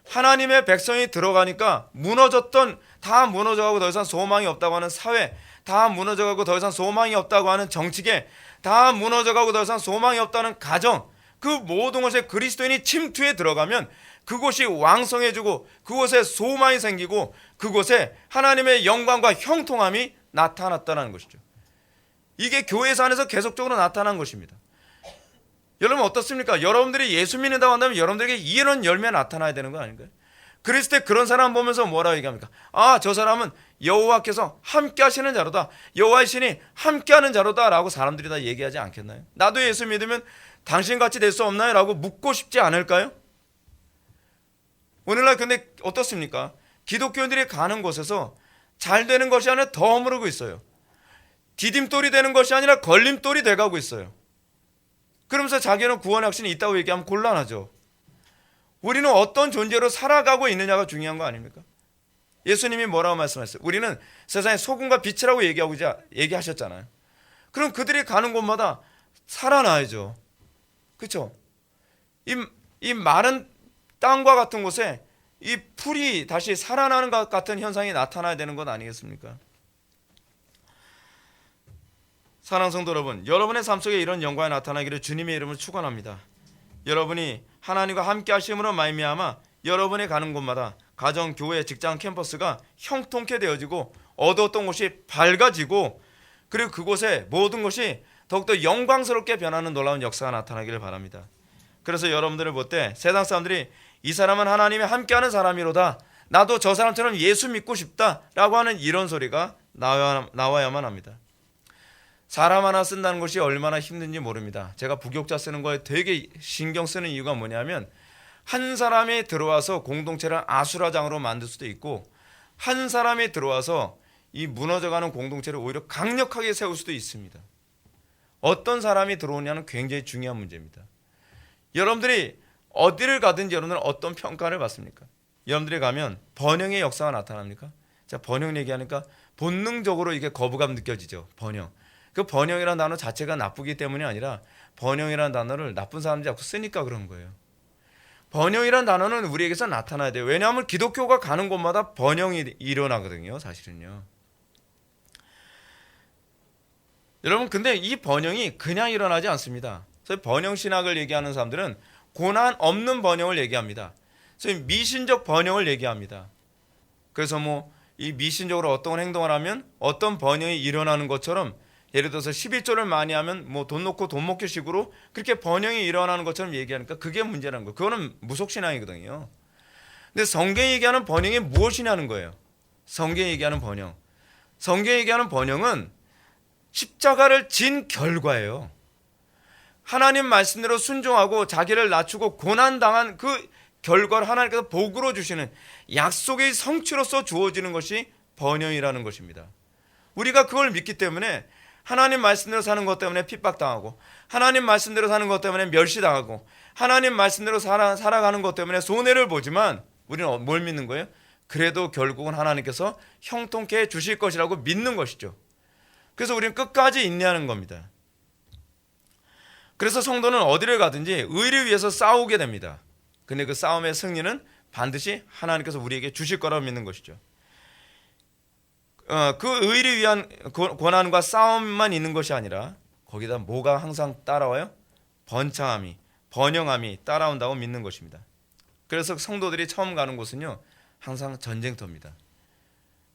하나님의 백성이 들어가니까 무너졌던, 다 무너져가고 더 이상 소망이 없다고 하는 사회, 다 무너져가고 더 이상 소망이 없다고 하는 정치계, 다 무너져가고 더 이상 소망이 없다는 가정, 그 모든 것에 그리스도인이 침투해 들어가면 그곳이 왕성해지고 그곳에 소망이 생기고 그곳에 하나님의 영광과 형통함이 나타났다는 것이죠. 이게 교회에서 안에서 계속적으로 나타난 것입니다. 여러분 어떻습니까? 여러분들이 예수 믿는다고 한다면 여러분들에게 이런 열매 나타나야 되는 거 아닌가요? 그랬을 때 그런 사람 보면서 뭐라고 얘기합니까? 아, 저 사람은 여호와께서 함께 하시는 자로다, 여호와의 신이 함께 하는 자로다 라고 사람들이 다 얘기하지 않겠나요? 나도 예수 믿으면 당신같이 될 수 없나요? 라고 묻고 싶지 않을까요? 오늘날 근데 어떻습니까? 기독교인들이 가는 곳에서 잘 되는 것이 아니라 더 허무르고 있어요. 디딤돌이 되는 것이 아니라 걸림돌이 돼가고 있어요. 그러면서 자기는 구원의 확신이 있다고 얘기하면 곤란하죠. 우리는 어떤 존재로 살아가고 있느냐가 중요한 거 아닙니까? 예수님이 뭐라고 말씀하셨어요? 우리는 세상의 소금과 빛이라고 얘기하셨잖아요. 그럼 그들이 가는 곳마다 살아나야죠. 그렇죠? 이 마른 땅과 같은 곳에 이 풀이 다시 살아나는 것 같은 현상이 나타나야 되는 것 아니겠습니까? 사랑하는 성도 여러분, 여러분의 삶 속에 이런 영광이 나타나기를 주님의 이름으로 축원합니다. 여러분이 하나님과 함께 하심으로 말미암아 여러분이 가는 곳마다 가정, 교회, 직장, 캠퍼스가 형통케 되어지고 어두웠던 곳이 밝아지고 그리고 그곳에 모든 것이 더욱더 영광스럽게 변하는 놀라운 역사가 나타나기를 바랍니다. 그래서 여러분들을 볼 때 세상 사람들이 이 사람은 하나님이 함께하는 사람이로다, 나도 저 사람처럼 예수 믿고 싶다라고 하는 이런 소리가 나와야만 합니다. 사람 하나 쓴다는 것이 얼마나 힘든지 모릅니다. 제가 부교육자 쓰는 거에 되게 신경 쓰는 이유가 뭐냐면, 한 사람이 들어와서 공동체를 아수라장으로 만들 수도 있고, 한 사람이 들어와서 이 무너져가는 공동체를 오히려 강력하게 세울 수도 있습니다. 어떤 사람이 들어오냐는 굉장히 중요한 문제입니다. 여러분들이 어디를 가든지 여러분들은 어떤 평가를 받습니까? 여러분들이 가면 번영의 역사가 나타납니까? 자, 번영 얘기하니까 본능적으로 이게 거부감 느껴지죠. 번영. 그 번영이라는 단어 자체가 나쁘기 때문이 아니라 번영이라는 단어를 나쁜 사람들이 자꾸 쓰니까 그런 거예요. 번영이라는 단어는 우리에게서 나타나야 돼요. 왜냐하면 기독교가 가는 곳마다 번영이 일어나거든요. 사실은요. 여러분, 근데 이 번영이 그냥 일어나지 않습니다. 그래서 번영 신학을 얘기하는 사람들은 고난 없는 번영을 얘기합니다. 그래서 미신적 번영을 얘기합니다. 그래서 이 미신적으로 어떤 행동을 하면 어떤 번영이 일어나는 것처럼, 예를 들어서 11조를 많이 하면 돈 놓고 돈 먹기 식으로 그렇게 번영이 일어나는 것처럼 얘기하니까 그게 문제라는 거예요. 그거는 무속신앙이거든요. 근데 성경이 얘기하는 번영이 무엇이냐는 거예요. 성경이 얘기하는 번영. 성경이 얘기하는 번영은 십자가를 진 결과예요. 하나님 말씀대로 순종하고 자기를 낮추고 고난당한 그 결과를 하나님께서 복으로 주시는 약속의 성취로서 주어지는 것이 번영이라는 것입니다. 우리가 그걸 믿기 때문에 하나님 말씀대로 사는 것 때문에 핍박당하고, 하나님 말씀대로 사는 것 때문에 멸시당하고, 하나님 말씀대로 살아가는 것 때문에 손해를 보지만 우리는 뭘 믿는 거예요? 그래도 결국은 하나님께서 형통케 해주실 것이라고 믿는 것이죠. 그래서 우리는 끝까지 인내하는 겁니다. 그래서 성도는 어디를 가든지 의를 위해서 싸우게 됩니다. 근데 그 싸움의 승리는 반드시 하나님께서 우리에게 주실 거라고 믿는 것이죠. 그 의를 위한 고난과 싸움만 있는 것이 아니라 거기다 뭐가 항상 따라와요? 번창함이, 번영함이 따라온다고 믿는 것입니다. 그래서 성도들이 처음 가는 곳은요, 항상 전쟁터입니다.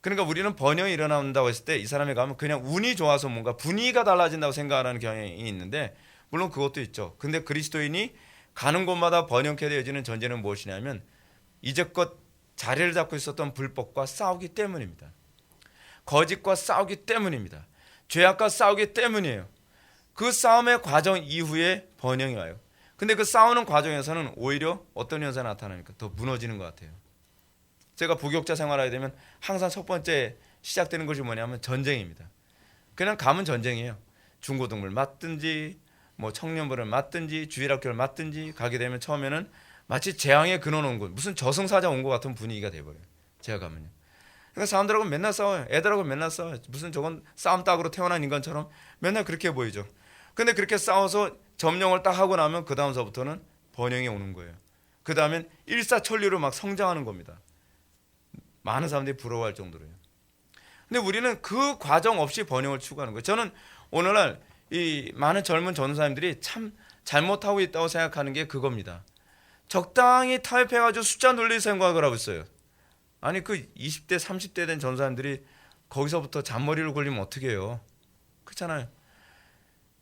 그러니까 우리는 번영이 일어난다고 했을 때 이 사람이 가면 그냥 운이 좋아서 뭔가 분위기가 달라진다고 생각하는 경향이 있는데, 물론 그것도 있죠. 근데 그리스도인이 가는 곳마다 번영케 되어지는 전제는 무엇이냐면, 이제껏 자리를 잡고 있었던 불법과 싸우기 때문입니다. 거짓과 싸우기 때문입니다. 죄악과 싸우기 때문이에요. 그 싸움의 과정 이후에 번영이 와요. 근데 그 싸우는 과정에서는 오히려 어떤 현상이 나타나니까 더 무너지는 것 같아요. 제가 부교육자 생활하게 되면 항상 첫 번째 시작되는 것이 뭐냐면 전쟁입니다. 그냥 가면 전쟁이에요. 중고등부를 맡든지 청년부를 맡든지 주일학교를 맡든지 가게 되면 처음에는 마치 재앙의 근원 온 곳, 무슨 저승사자 온 것 같은 분위기가 돼버려요. 제가 가면요. 그러니까 사람들하고 맨날 싸워요. 애들하고 맨날 싸워요. 무슨 저건 싸움 딱으로 태어난 인간처럼 맨날 그렇게 보이죠. 근데 그렇게 싸워서 점령을 딱 하고 나면 그 다음서부터는 번영이 오는 거예요. 그 다음엔 일사천리로 막 성장하는 겁니다. 많은 사람들이 부러워할 정도로요. 근데 우리는 그 과정 없이 번영을 추구하는 거예요. 저는 오늘날 이 많은 젊은 전도사님들이 참 잘못하고 있다고 생각하는 게 그겁니다. 적당히 타협해가지고 숫자 늘릴 생각을 하고 있어요. 아니 그 20대 30대 된 전도사님들이 거기서부터 잔머리를 굴리면 어떻게 해요? 그렇잖아요.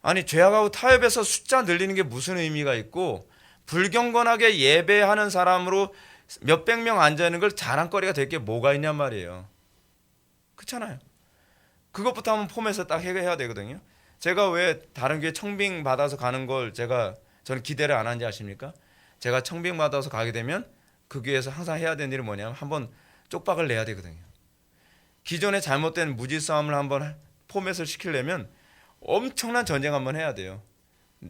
아니 죄악하고 타협해서 숫자 늘리는 게 무슨 의미가 있고, 불경건하게 예배하는 사람으로 몇백 명 앉아있는 걸 자랑거리가 될 게 뭐가 있냔 말이에요. 그렇잖아요. 그것부터 한번 폼에서 딱 해야 되거든요. 제가 왜 다른 교회 청빙 받아서 가는 걸 저는 기대를 안 하는지 아십니까? 제가 청빙 받아서 가게 되면 그 교회에서 항상 해야 되는 일이 뭐냐면 한번 쪽박을 내야 되거든요. 기존에 잘못된 무지 싸움을 한번 포맷을 시키려면 엄청난 전쟁 한번 해야 돼요.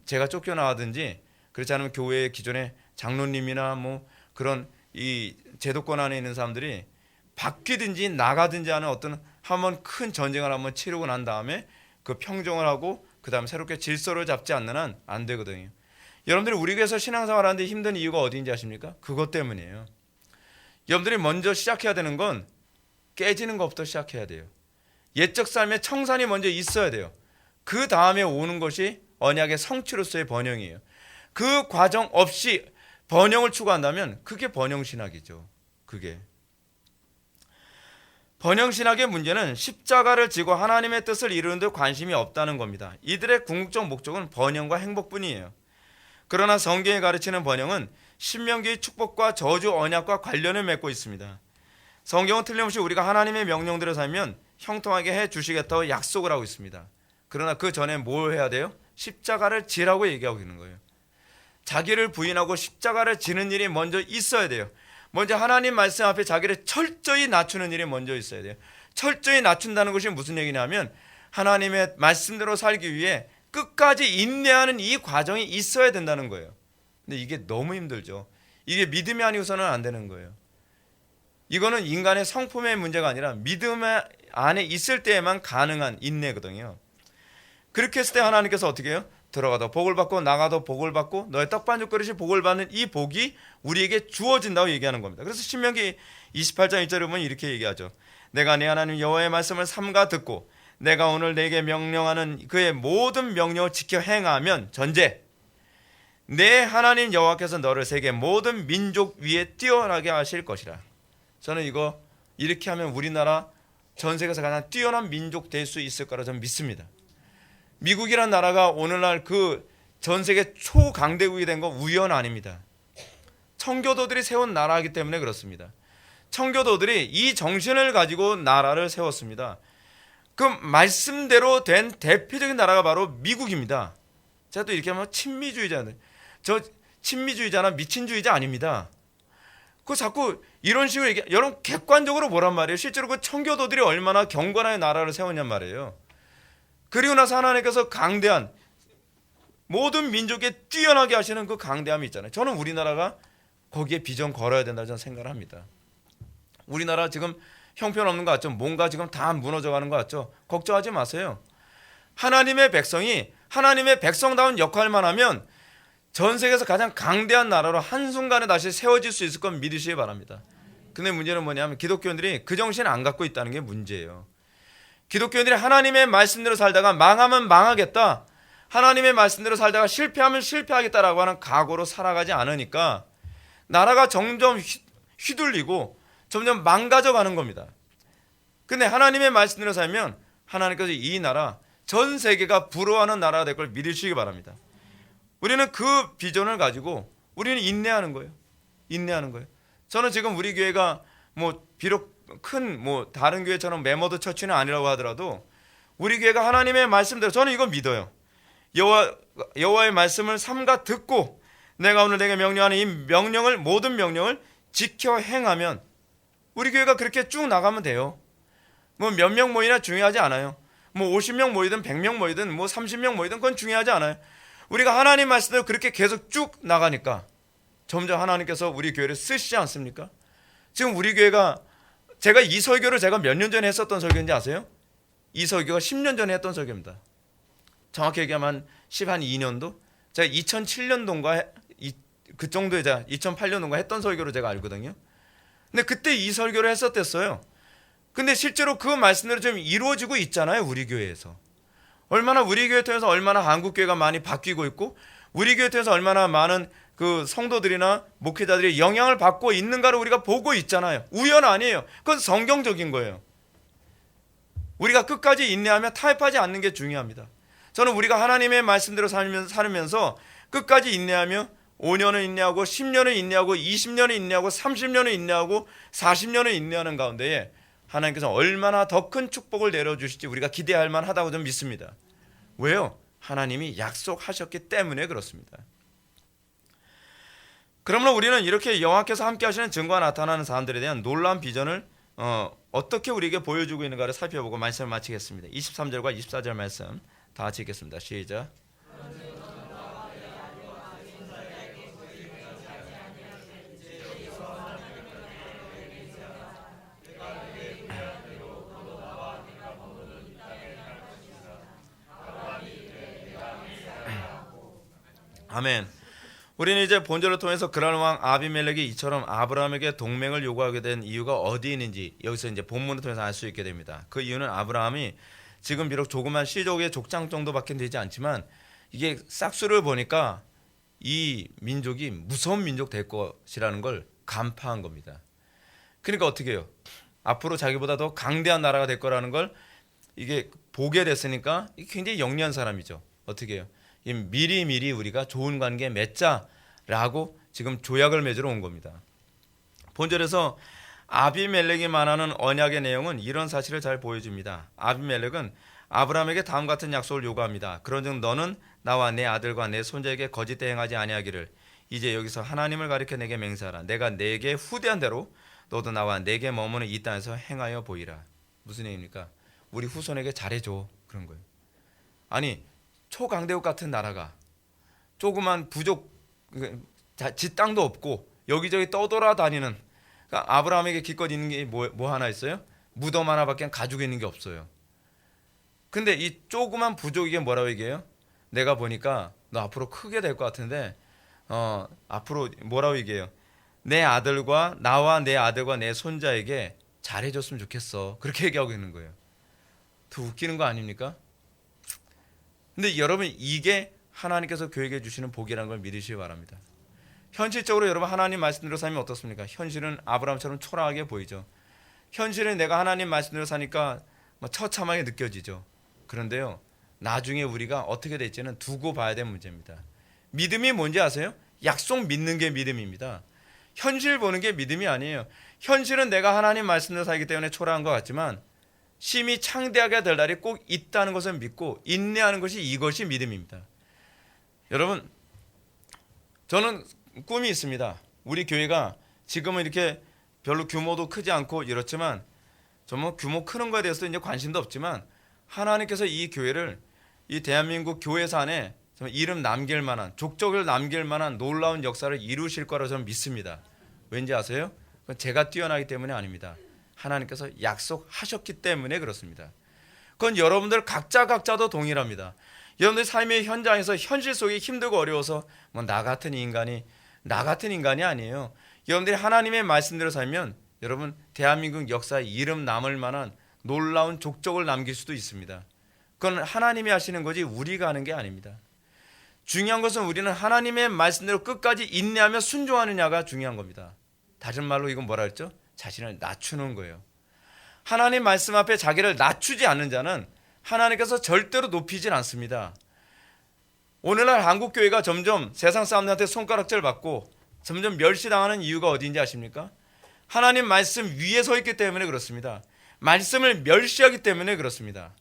제가 쫓겨나가든지 그렇지 않으면 교회의 기존의 장로님이나 그런 이 제도권 안에 있는 사람들이 바뀌든지 나가든지 하는 어떤 한번 큰 전쟁을 한번 치르고 난 다음에 그 평정을 하고 그 다음에 새롭게 질서를 잡지 않는 한 안 되거든요. 여러분들이 우리 교회에서 신앙생활 하는데 힘든 이유가 어디인지 아십니까? 그것 때문이에요. 여러분들이 먼저 시작해야 되는 건 깨지는 것부터 시작해야 돼요. 옛적 삶의 청산이 먼저 있어야 돼요. 그 다음에 오는 것이 언약의 성취로서의 번영이에요. 그 과정 없이 번영을 추구한다면 그게 번영신학이죠. 그게 번영신학의 문제는 십자가를 지고 하나님의 뜻을 이루는 데 관심이 없다는 겁니다. 이들의 궁극적 목적은 번영과 행복뿐이에요. 그러나 성경이 가르치는 번영은 신명기의 축복과 저주 언약과 관련을 맺고 있습니다. 성경은 틀림없이 우리가 하나님의 명령대로 살면 형통하게 해 주시겠다고 약속을 하고 있습니다. 그러나 그 전에 뭘 해야 돼요? 십자가를 지라고 얘기하고 있는 거예요. 자기를 부인하고 십자가를 지는 일이 먼저 있어야 돼요. 먼저 하나님 말씀 앞에 자기를 철저히 낮추는 일이 먼저 있어야 돼요. 철저히 낮춘다는 것이 무슨 얘기냐면 하나님의 말씀대로 살기 위해 끝까지 인내하는 이 과정이 있어야 된다는 거예요. 근데 이게 너무 힘들죠. 이게 믿음이 아니고서는 안 되는 거예요. 이거는 인간의 성품의 문제가 아니라 믿음 안에 있을 때에만 가능한 인내거든요. 그렇게 했을 때 하나님께서 어떻게 해요? 들어가도 복을 받고 나가도 복을 받고 너의 떡반죽 그릇이 복을 받는 이 복이 우리에게 주어진다고 얘기하는 겁니다. 그래서 신명기 28장 1절에 보면 이렇게 얘기하죠. 내가 네 하나님 여호와의 말씀을 삼가 듣고 내가 오늘 내게 명령하는 그의 모든 명령을 지켜 행하면 전제 내 하나님 여호와께서 너를 세계 모든 민족 위에 뛰어나게 하실 것이라. 저는 이거 이렇게 하면 우리나라 전 세계에서 가장 뛰어난 민족 될 수 있을 거라 저는 믿습니다. 미국이란 나라가 오늘날 그 전 세계 초강대국이 된 거 우연 아닙니다. 청교도들이 세운 나라이기 때문에 그렇습니다. 청교도들이 이 정신을 가지고 나라를 세웠습니다. 그 말씀대로 된 대표적인 나라가 바로 미국입니다. 제가 또 이렇게 하면 친미주의자인데 저 친미주의자나 미친주의자 아닙니다. 그 자꾸 이런 식으로 얘기, 여러분 객관적으로 보란 말이에요. 실제로 그 청교도들이 얼마나 경건하게 나라를 세웠냔 말이에요. 그리고 나서 하나님께서 강대한 모든 민족에 뛰어나게 하시는 그 강대함이 있잖아요. 저는 우리나라가 거기에 비전 걸어야 된다고 저는 생각을 합니다. 우리나라 지금 형편없는 것 같죠? 뭔가 지금 다 무너져가는 것 같죠? 걱정하지 마세요. 하나님의 백성이 하나님의 백성다운 역할만 하면 전 세계에서 가장 강대한 나라로 한순간에 다시 세워질 수 있을 건 믿으시기 바랍니다. 근데 문제는 뭐냐면 기독교인들이 그 정신을 안 갖고 있다는 게 문제예요. 기독교인들이 하나님의 말씀대로 살다가 망하면 망하겠다, 하나님의 말씀대로 살다가 실패하면 실패하겠다라고 하는 각오로 살아가지 않으니까 나라가 점점 휘둘리고 점점 망가져가는 겁니다. 근데 하나님의 말씀대로 살면 하나님께서 이 나라 전 세계가 부러워하는 나라가 될 걸 믿으시기 바랍니다. 우리는 그 비전을 가지고 우리는 인내하는 거예요. 인내하는 거예요. 저는 지금 우리 교회가 뭐 비록 큰 뭐 다른 교회처럼 메모드 처치는 아니라고 하더라도 우리 교회가 하나님의 말씀대로 저는 이거 믿어요. 여호와의 말씀을 삼가 듣고 내가 오늘 내게 명령하는 이 명령을 모든 명령을 지켜 행하면 우리 교회가 그렇게 쭉 나가면 돼요. 뭐 몇 명 모이나 중요하지 않아요. 뭐 50명 모이든 100명 모이든 뭐 30명 모이든 그건 중요하지 않아요. 우리가 하나님 말씀대로 그렇게 계속 쭉 나가니까 점점 하나님께서 우리 교회를 쓰시지 않습니까? 지금 우리 교회가 제가 이 설교를 제가 몇 년 전에 했었던 설교인지 아세요? 이 설교가 10년 전에 했던 설교입니다. 정확히 얘기하면 12년도? 제가 2007년도인가 그 정도에 제가 2008년도인가 했던 설교로 제가 알거든요. 근데 그때 이 설교를 했었댔어요. 근데 실제로 그 말씀대로 좀 이루어지고 있잖아요. 우리 교회에서. 얼마나 우리 교회 통해서 얼마나 한국 교회가 많이 바뀌고 있고 우리 교회 통해서 얼마나 많은 그 성도들이나 목회자들이 영향을 받고 있는가를 우리가 보고 있잖아요. 우연 아니에요. 그건 성경적인 거예요. 우리가 끝까지 인내하며 타협하지 않는 게 중요합니다. 저는 우리가 하나님의 말씀대로 살면서 끝까지 인내하며 5년을 인내하고 10년을 인내하고 20년을 인내하고 30년을 인내하고 40년을 인내하는 가운데에 하나님께서 얼마나 더 큰 축복을 내려주실지 우리가 기대할 만하다고 좀 믿습니다. 왜요? 하나님이 약속하셨기 때문에 그렇습니다. 그러면 우리는 이렇게 여호와께서 함께 하시는 증거가 나타나는 사람들에 대한 놀라운 비전을 어떻게 우리에게 보여주고 있는가를 살펴보고 말씀을 마치겠습니다. 23절과 24절 말씀 다 같이 읽겠습니다. 시작. 아멘. 우리는 이제 본절을 통해서 그랄 왕 아비멜렉이 이처럼 아브라함에게 동맹을 요구하게 된 이유가 어디 있는지 여기서 이제 본문을 통해서 알 수 있게 됩니다. 그 이유는 아브라함이 지금 비록 조그만 시족의 족장 정도밖에 되지 않지만 이게 싹수를 보니까 이 민족이 무서운 민족 될 것이라는 걸 간파한 겁니다. 그러니까 어떻게 해요? 앞으로 자기보다 더 강대한 나라가 될 거라는 걸 이게 보게 됐으니까 굉장히 영리한 사람이죠. 어떻게 해요? 미리미리 우리가 좋은 관계 맺자라고 지금 조약을 맺으러 온 겁니다. 본절에서 아비멜렉이 말하는 언약의 내용은 이런 사실을 잘 보여줍니다. 아비멜렉은 아브라함에게 다음 같은 약속을 요구합니다. 그런즉 너는 나와 내 아들과 내 손자에게 거짓 대행하지 아니하기를 이제 여기서 하나님을 가리켜 내게 맹세하라. 내가 내게 후대한 대로 너도 나와 내게 머무는 이 땅에서 행하여 보이라. 무슨 얘기입니까? 우리 후손에게 잘해줘, 그런 거예요. 아니 초강대국 같은 나라가 조그만 부족 지 땅도 없고 여기저기 떠돌아다니는, 그러니까 아브라함에게 기껏 있는 게 뭐 하나 있어요? 무덤 하나밖에 가지고 있는 게 없어요. 근데 이 조그만 부족에게 뭐라고 얘기해요? 내가 보니까 너 앞으로 크게 될 것 같은데 앞으로 뭐라고 얘기해요? 나와 내 아들과 내 손자에게 잘해줬으면 좋겠어. 그렇게 얘기하고 있는 거예요. 더 웃기는 거 아닙니까? 근데 여러분 이게 하나님께서 교회에 주시는 복이라는 걸 믿으시기 바랍니다. 현실적으로 여러분 하나님 말씀대로 살면 어떻습니까? 현실은 아브라함처럼 초라하게 보이죠. 현실은 내가 하나님 말씀대로 사니까 처참하게 느껴지죠. 그런데요, 나중에 우리가 어떻게 될지는 두고 봐야 될 문제입니다. 믿음이 뭔지 아세요? 약속 믿는 게 믿음입니다. 현실 보는 게 믿음이 아니에요. 현실은 내가 하나님 말씀대로 살기 때문에 초라한 것 같지만 심히 창대하게 될 날이 꼭 있다는 것을 믿고 인내하는 것이, 이것이 믿음입니다. 여러분, 저는 꿈이 있습니다. 우리 교회가 지금은 이렇게 별로 규모도 크지 않고 이렇지만 정말 규모 크는 거에 대해서 이제 관심도 없지만 하나님께서 이 교회를 이 대한민국 교회사 안에 이름 남길 만한, 족적을 남길 만한 놀라운 역사를 이루실 거라고 저는 믿습니다. 왠지 아세요? 그건 제가 뛰어나기 때문에 아닙니다. 하나님께서 약속하셨기 때문에 그렇습니다. 그건 여러분들 각자도 동일합니다. 여러분들 삶의 현장에서 현실 속에 힘들고 어려워서 나 같은 인간이 아니에요. 여러분들이 하나님의 말씀대로 살면 여러분 대한민국 역사에 이름 남을 만한 놀라운 족적을 남길 수도 있습니다. 그건 하나님이 하시는 거지 우리가 하는 게 아닙니다. 중요한 것은 우리는 하나님의 말씀대로 끝까지 인내하며 순종하느냐가 중요한 겁니다. 다른 말로 이건 뭐라 했죠? 자신을 낮추는 거예요. 하나님 말씀 앞에 자기를 낮추지 않는 자는 하나님께서 절대로 높이질 않습니다. 오늘날 한국교회가 점점 세상 사람들한테 손가락질 받고 점점 멸시당하는 이유가 어디인지 아십니까? 하나님 말씀 위에 서 있기 때문에 그렇습니다. 말씀을 멸시하기 때문에 그렇습니다.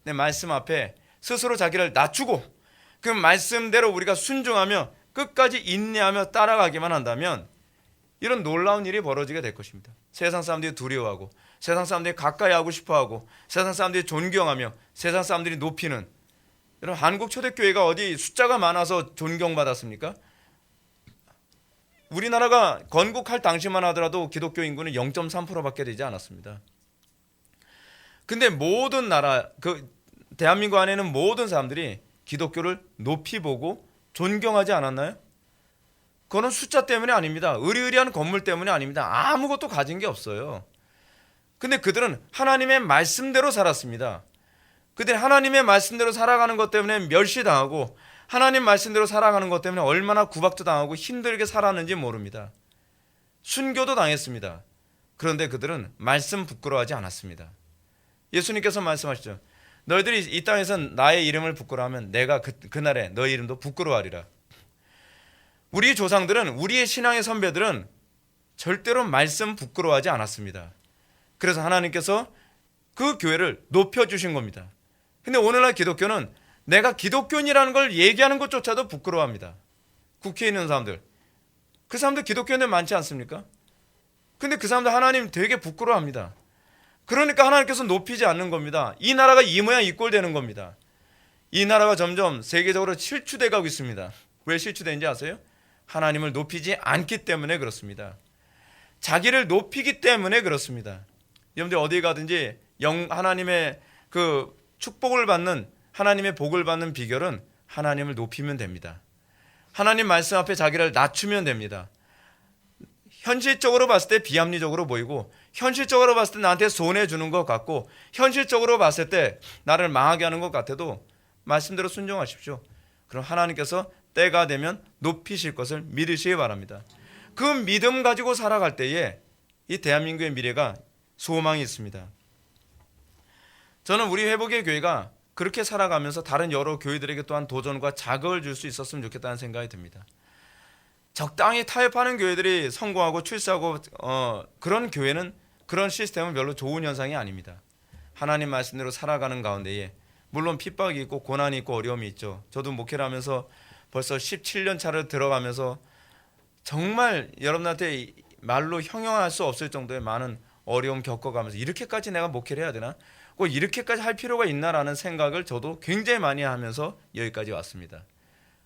내 말씀 앞에 스스로 자기를 낮추고 그 말씀대로 우리가 순종하며 끝까지 인내하며 따라가기만 한다면 이런 놀라운 일이 벌어지게 될 것입니다. 세상 사람들이 두려워하고 세상 사람들이 가까이 하고 싶어하고 세상 사람들이 존경하며 세상 사람들이 높이는, 여러분 한국 초대교회가 어디 숫자가 많아서 존경받았습니까? 우리나라가 건국할 당시만 하더라도 기독교 인구는 0.3%밖에 되지 않았습니다. 근데 모든 나라, 대한민국 안에는 모든 사람들이 기독교를 높이 보고 존경하지 않았나요? 그거는 숫자 때문에 아닙니다. 으리으리한 건물 때문에 아닙니다. 아무것도 가진 게 없어요. 근데 그들은 하나님의 말씀대로 살았습니다. 그들이 하나님의 말씀대로 살아가는 것 때문에 멸시당하고 하나님 말씀대로 살아가는 것 때문에 얼마나 구박도 당하고 힘들게 살았는지 모릅니다. 순교도 당했습니다. 그런데 그들은 말씀 부끄러워하지 않았습니다. 예수님께서 말씀하시죠. 너희들이 이 땅에서 나의 이름을 부끄러워하면 내가 그날에 너희 이름도 부끄러워하리라. 우리 조상들은, 우리의 신앙의 선배들은 절대로 말씀 부끄러워하지 않았습니다. 그래서 하나님께서 그 교회를 높여주신 겁니다. 근데 오늘날 기독교는 내가 기독교인이라는 걸 얘기하는 것조차도 부끄러워합니다. 국회에 있는 사람들, 그 사람들 기독교인들 많지 않습니까? 근데 그 사람들 하나님 되게 부끄러워합니다. 그러니까 하나님께서 높이지 않는 겁니다. 이 나라가 이 모양 이 꼴 되는 겁니다. 이 나라가 점점 세계적으로 실추돼 가고 있습니다. 왜 실추되는지 아세요? 하나님을 높이지 않기 때문에 그렇습니다. 자기를 높이기 때문에 그렇습니다. 여러분들 어디 가든지 하나님의 그 축복을 받는, 하나님의 복을 받는 비결은 하나님을 높이면 됩니다. 하나님 말씀 앞에 자기를 낮추면 됩니다. 현실적으로 봤을 때 비합리적으로 보이고, 현실적으로 봤을 때 나한테 손해주는 것 같고, 현실적으로 봤을 때 나를 망하게 하는 것 같아도 말씀대로 순종하십시오. 그럼 하나님께서 때가 되면 높이실 것을 믿으시기 바랍니다. 그 믿음 가지고 살아갈 때에 이 대한민국의 미래가 소망이 있습니다. 저는 우리 회복의 교회가 그렇게 살아가면서 다른 여러 교회들에게 또한 도전과 자극을 줄 수 있었으면 좋겠다는 생각이 듭니다. 적당히 타협하는 교회들이 성공하고 출세하고 그런 교회는, 그런 시스템은 별로 좋은 현상이 아닙니다. 하나님 말씀대로 살아가는 가운데에 물론 핍박이 있고 고난이 있고 어려움이 있죠. 저도 목회를 하면서 벌써 17년 차를 들어가면서 정말 여러분한테 말로 형용할 수 없을 정도의 많은 어려움 겪어가면서 이렇게까지 내가 목회를 해야 되나? 꼭 이렇게까지 할 필요가 있나라는 생각을 저도 굉장히 많이 하면서 여기까지 왔습니다.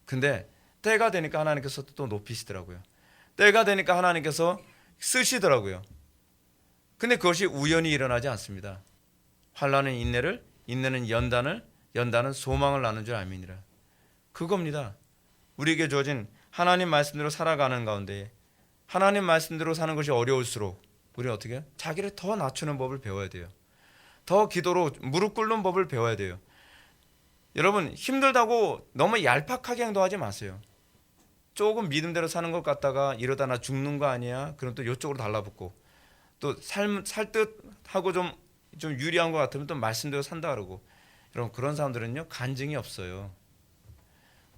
근데 때가 되니까 하나님께서 또 높이시더라고요. 때가 되니까 하나님께서 쓰시더라고요. 근데 그것이 우연히 일어나지 않습니다. 환난은 인내를, 인내는 연단을, 연단은 소망을 낳는 줄 알미니라. 그겁니다. 우리에게 주어진 하나님 말씀대로 살아가는 가운데 하나님 말씀대로 사는 것이 어려울수록 우리는 어떻게 해요? 자기를 더 낮추는 법을 배워야 돼요. 더 기도로 무릎 꿇는 법을 배워야 돼요. 여러분, 힘들다고 너무 얄팍하게 행동하지 마세요. 조금 믿음대로 사는 것 같다가 이러다 나 죽는 거 아니야? 그럼 또 이쪽으로 달라붙고, 또 살 듯하고 좀 유리한 것 같으면 또 말씀대로 산다 그러고. 여러분, 그런 사람들은요 간증이 없어요.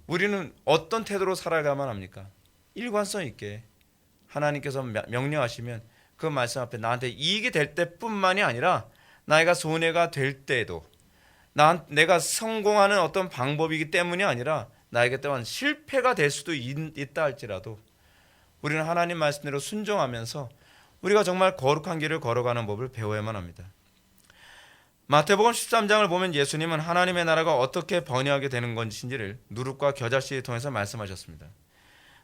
우리는 어떤 태도로 살아가야만 합니까? 일관성 있게 하나님께서 명령하시면 그 말씀 앞에 나한테 이익이 될 때뿐만이 아니라 나이가 손해가 될 때에도, 내가 성공하는 어떤 방법이기 때문이 아니라 나에게 또한 실패가 될 수도 있다 할지라도 우리는 하나님 말씀대로 순종하면서 우리가 정말 거룩한 길을 걸어가는 법을 배워야만 합니다. 마태복음 13장을 보면 예수님은 하나님의 나라가 어떻게 번영하게 되는 것인지를 누룩과 겨자씨를 통해서 말씀하셨습니다.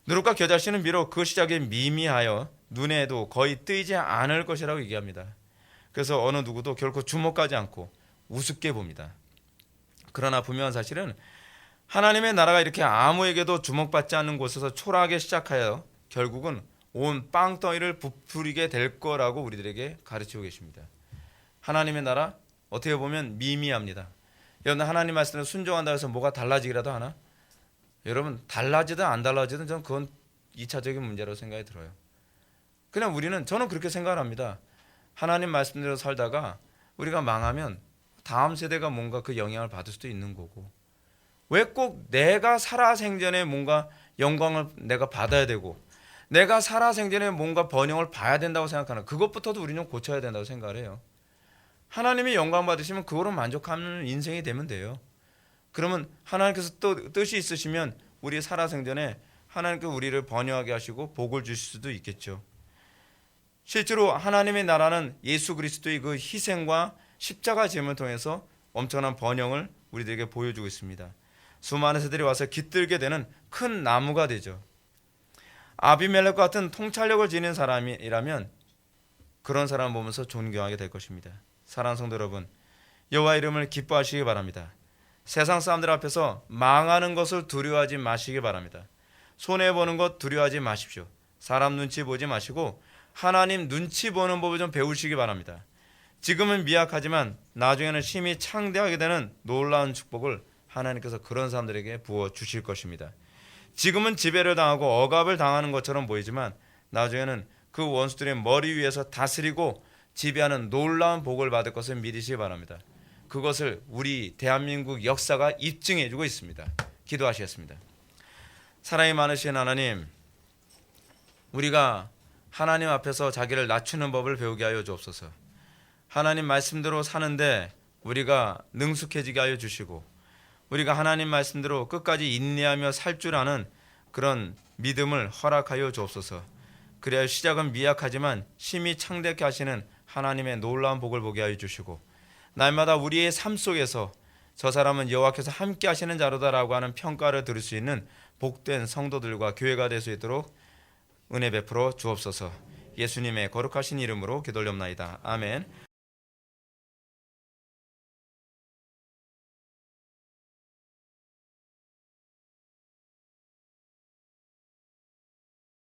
누룩과 겨자씨는 비록 그 시작에 미미하여 눈에도 거의 뜨이지 않을 것이라고 얘기합니다. 그래서 어느 누구도 결코 주목하지 않고 우습게 봅니다. 그러나 분명한 사실은 하나님의 나라가 이렇게 아무에게도 주목받지 않는 곳에서 초라하게 시작하여 결국은 온 빵덩이를 부풀리게 될 거라고 우리들에게 가르치고 계십니다. 하나님의 나라 어떻게 보면 미미합니다. 여러분, 하나님 말씀에 순종한다고 해서 뭐가 달라지기라도 하나? 여러분, 달라지든 안 달라지든 저는 그건 2차적인 문제라고 생각이 들어요. 그냥 저는 그렇게 생각을 합니다. 하나님 말씀대로 살다가 우리가 망하면 다음 세대가 뭔가 그 영향을 받을 수도 있는 거고, 왜 꼭 내가 살아생전에 뭔가 영광을 내가 받아야 되고 내가 살아생전에 뭔가 번영을 봐야 된다고 생각하나? 그것부터도 우리는 좀 고쳐야 된다고 생각을 해요. 하나님이 영광 받으시면 그거로 만족하는 인생이 되면 돼요. 그러면 하나님께서 또 뜻이 있으시면 우리 살아생전에 하나님께서 우리를 번영하게 하시고 복을 주실 수도 있겠죠. 실제로 하나님의 나라는 예수 그리스도의 그 희생과 십자가 제물을 통해서 엄청난 번영을 우리들에게 보여주고 있습니다. 수많은 새들이 와서 깃들게 되는 큰 나무가 되죠. 아비멜렉 같은 통찰력을 지닌 사람이라면 그런 사람 보면서 존경하게 될 것입니다. 사랑하는 성도 여러분, 여호와 이름을 기뻐하시기 바랍니다. 세상 사람들 앞에서 망하는 것을 두려워하지 마시기 바랍니다. 손해보는 것 두려워하지 마십시오. 사람 눈치 보지 마시고 하나님 눈치 보는 법을 좀 배우시기 바랍니다. 지금은 미약하지만 나중에는 심히 창대하게 되는 놀라운 축복을 하나님께서 그런 사람들에게 부어 주실 것입니다. 지금은 지배를 당하고 억압을 당하는 것처럼 보이지만 나중에는 그 원수들의 머리 위에서 다스리고 지배하는 놀라운 복을 받을 것을 믿으시기 바랍니다. 그것을 우리 대한민국 역사가 입증해 주고 있습니다. 기도하시겠습니다. 사랑이 많으신 하나님, 우리가 하나님 앞에서 자기를 낮추는 법을 배우게 하여 주옵소서. 하나님 말씀대로 사는데 우리가 능숙해지게 하여 주시고, 우리가 하나님 말씀대로 끝까지 인내하며 살 줄 아는 그런 믿음을 허락하여 주옵소서. 그래야 시작은 미약하지만 심히 창대케 하시는 하나님의 놀라운 복을 보게 하여 주시고, 날마다 우리의 삶 속에서 저 사람은 여호와께서 함께 하시는 자로다라고 하는 평가를 들을 수 있는 복된 성도들과 교회가 될 수 있도록 은혜 베풀어 주옵소서. 예수님의 거룩하신 이름으로 기도올옵나이다. 아멘.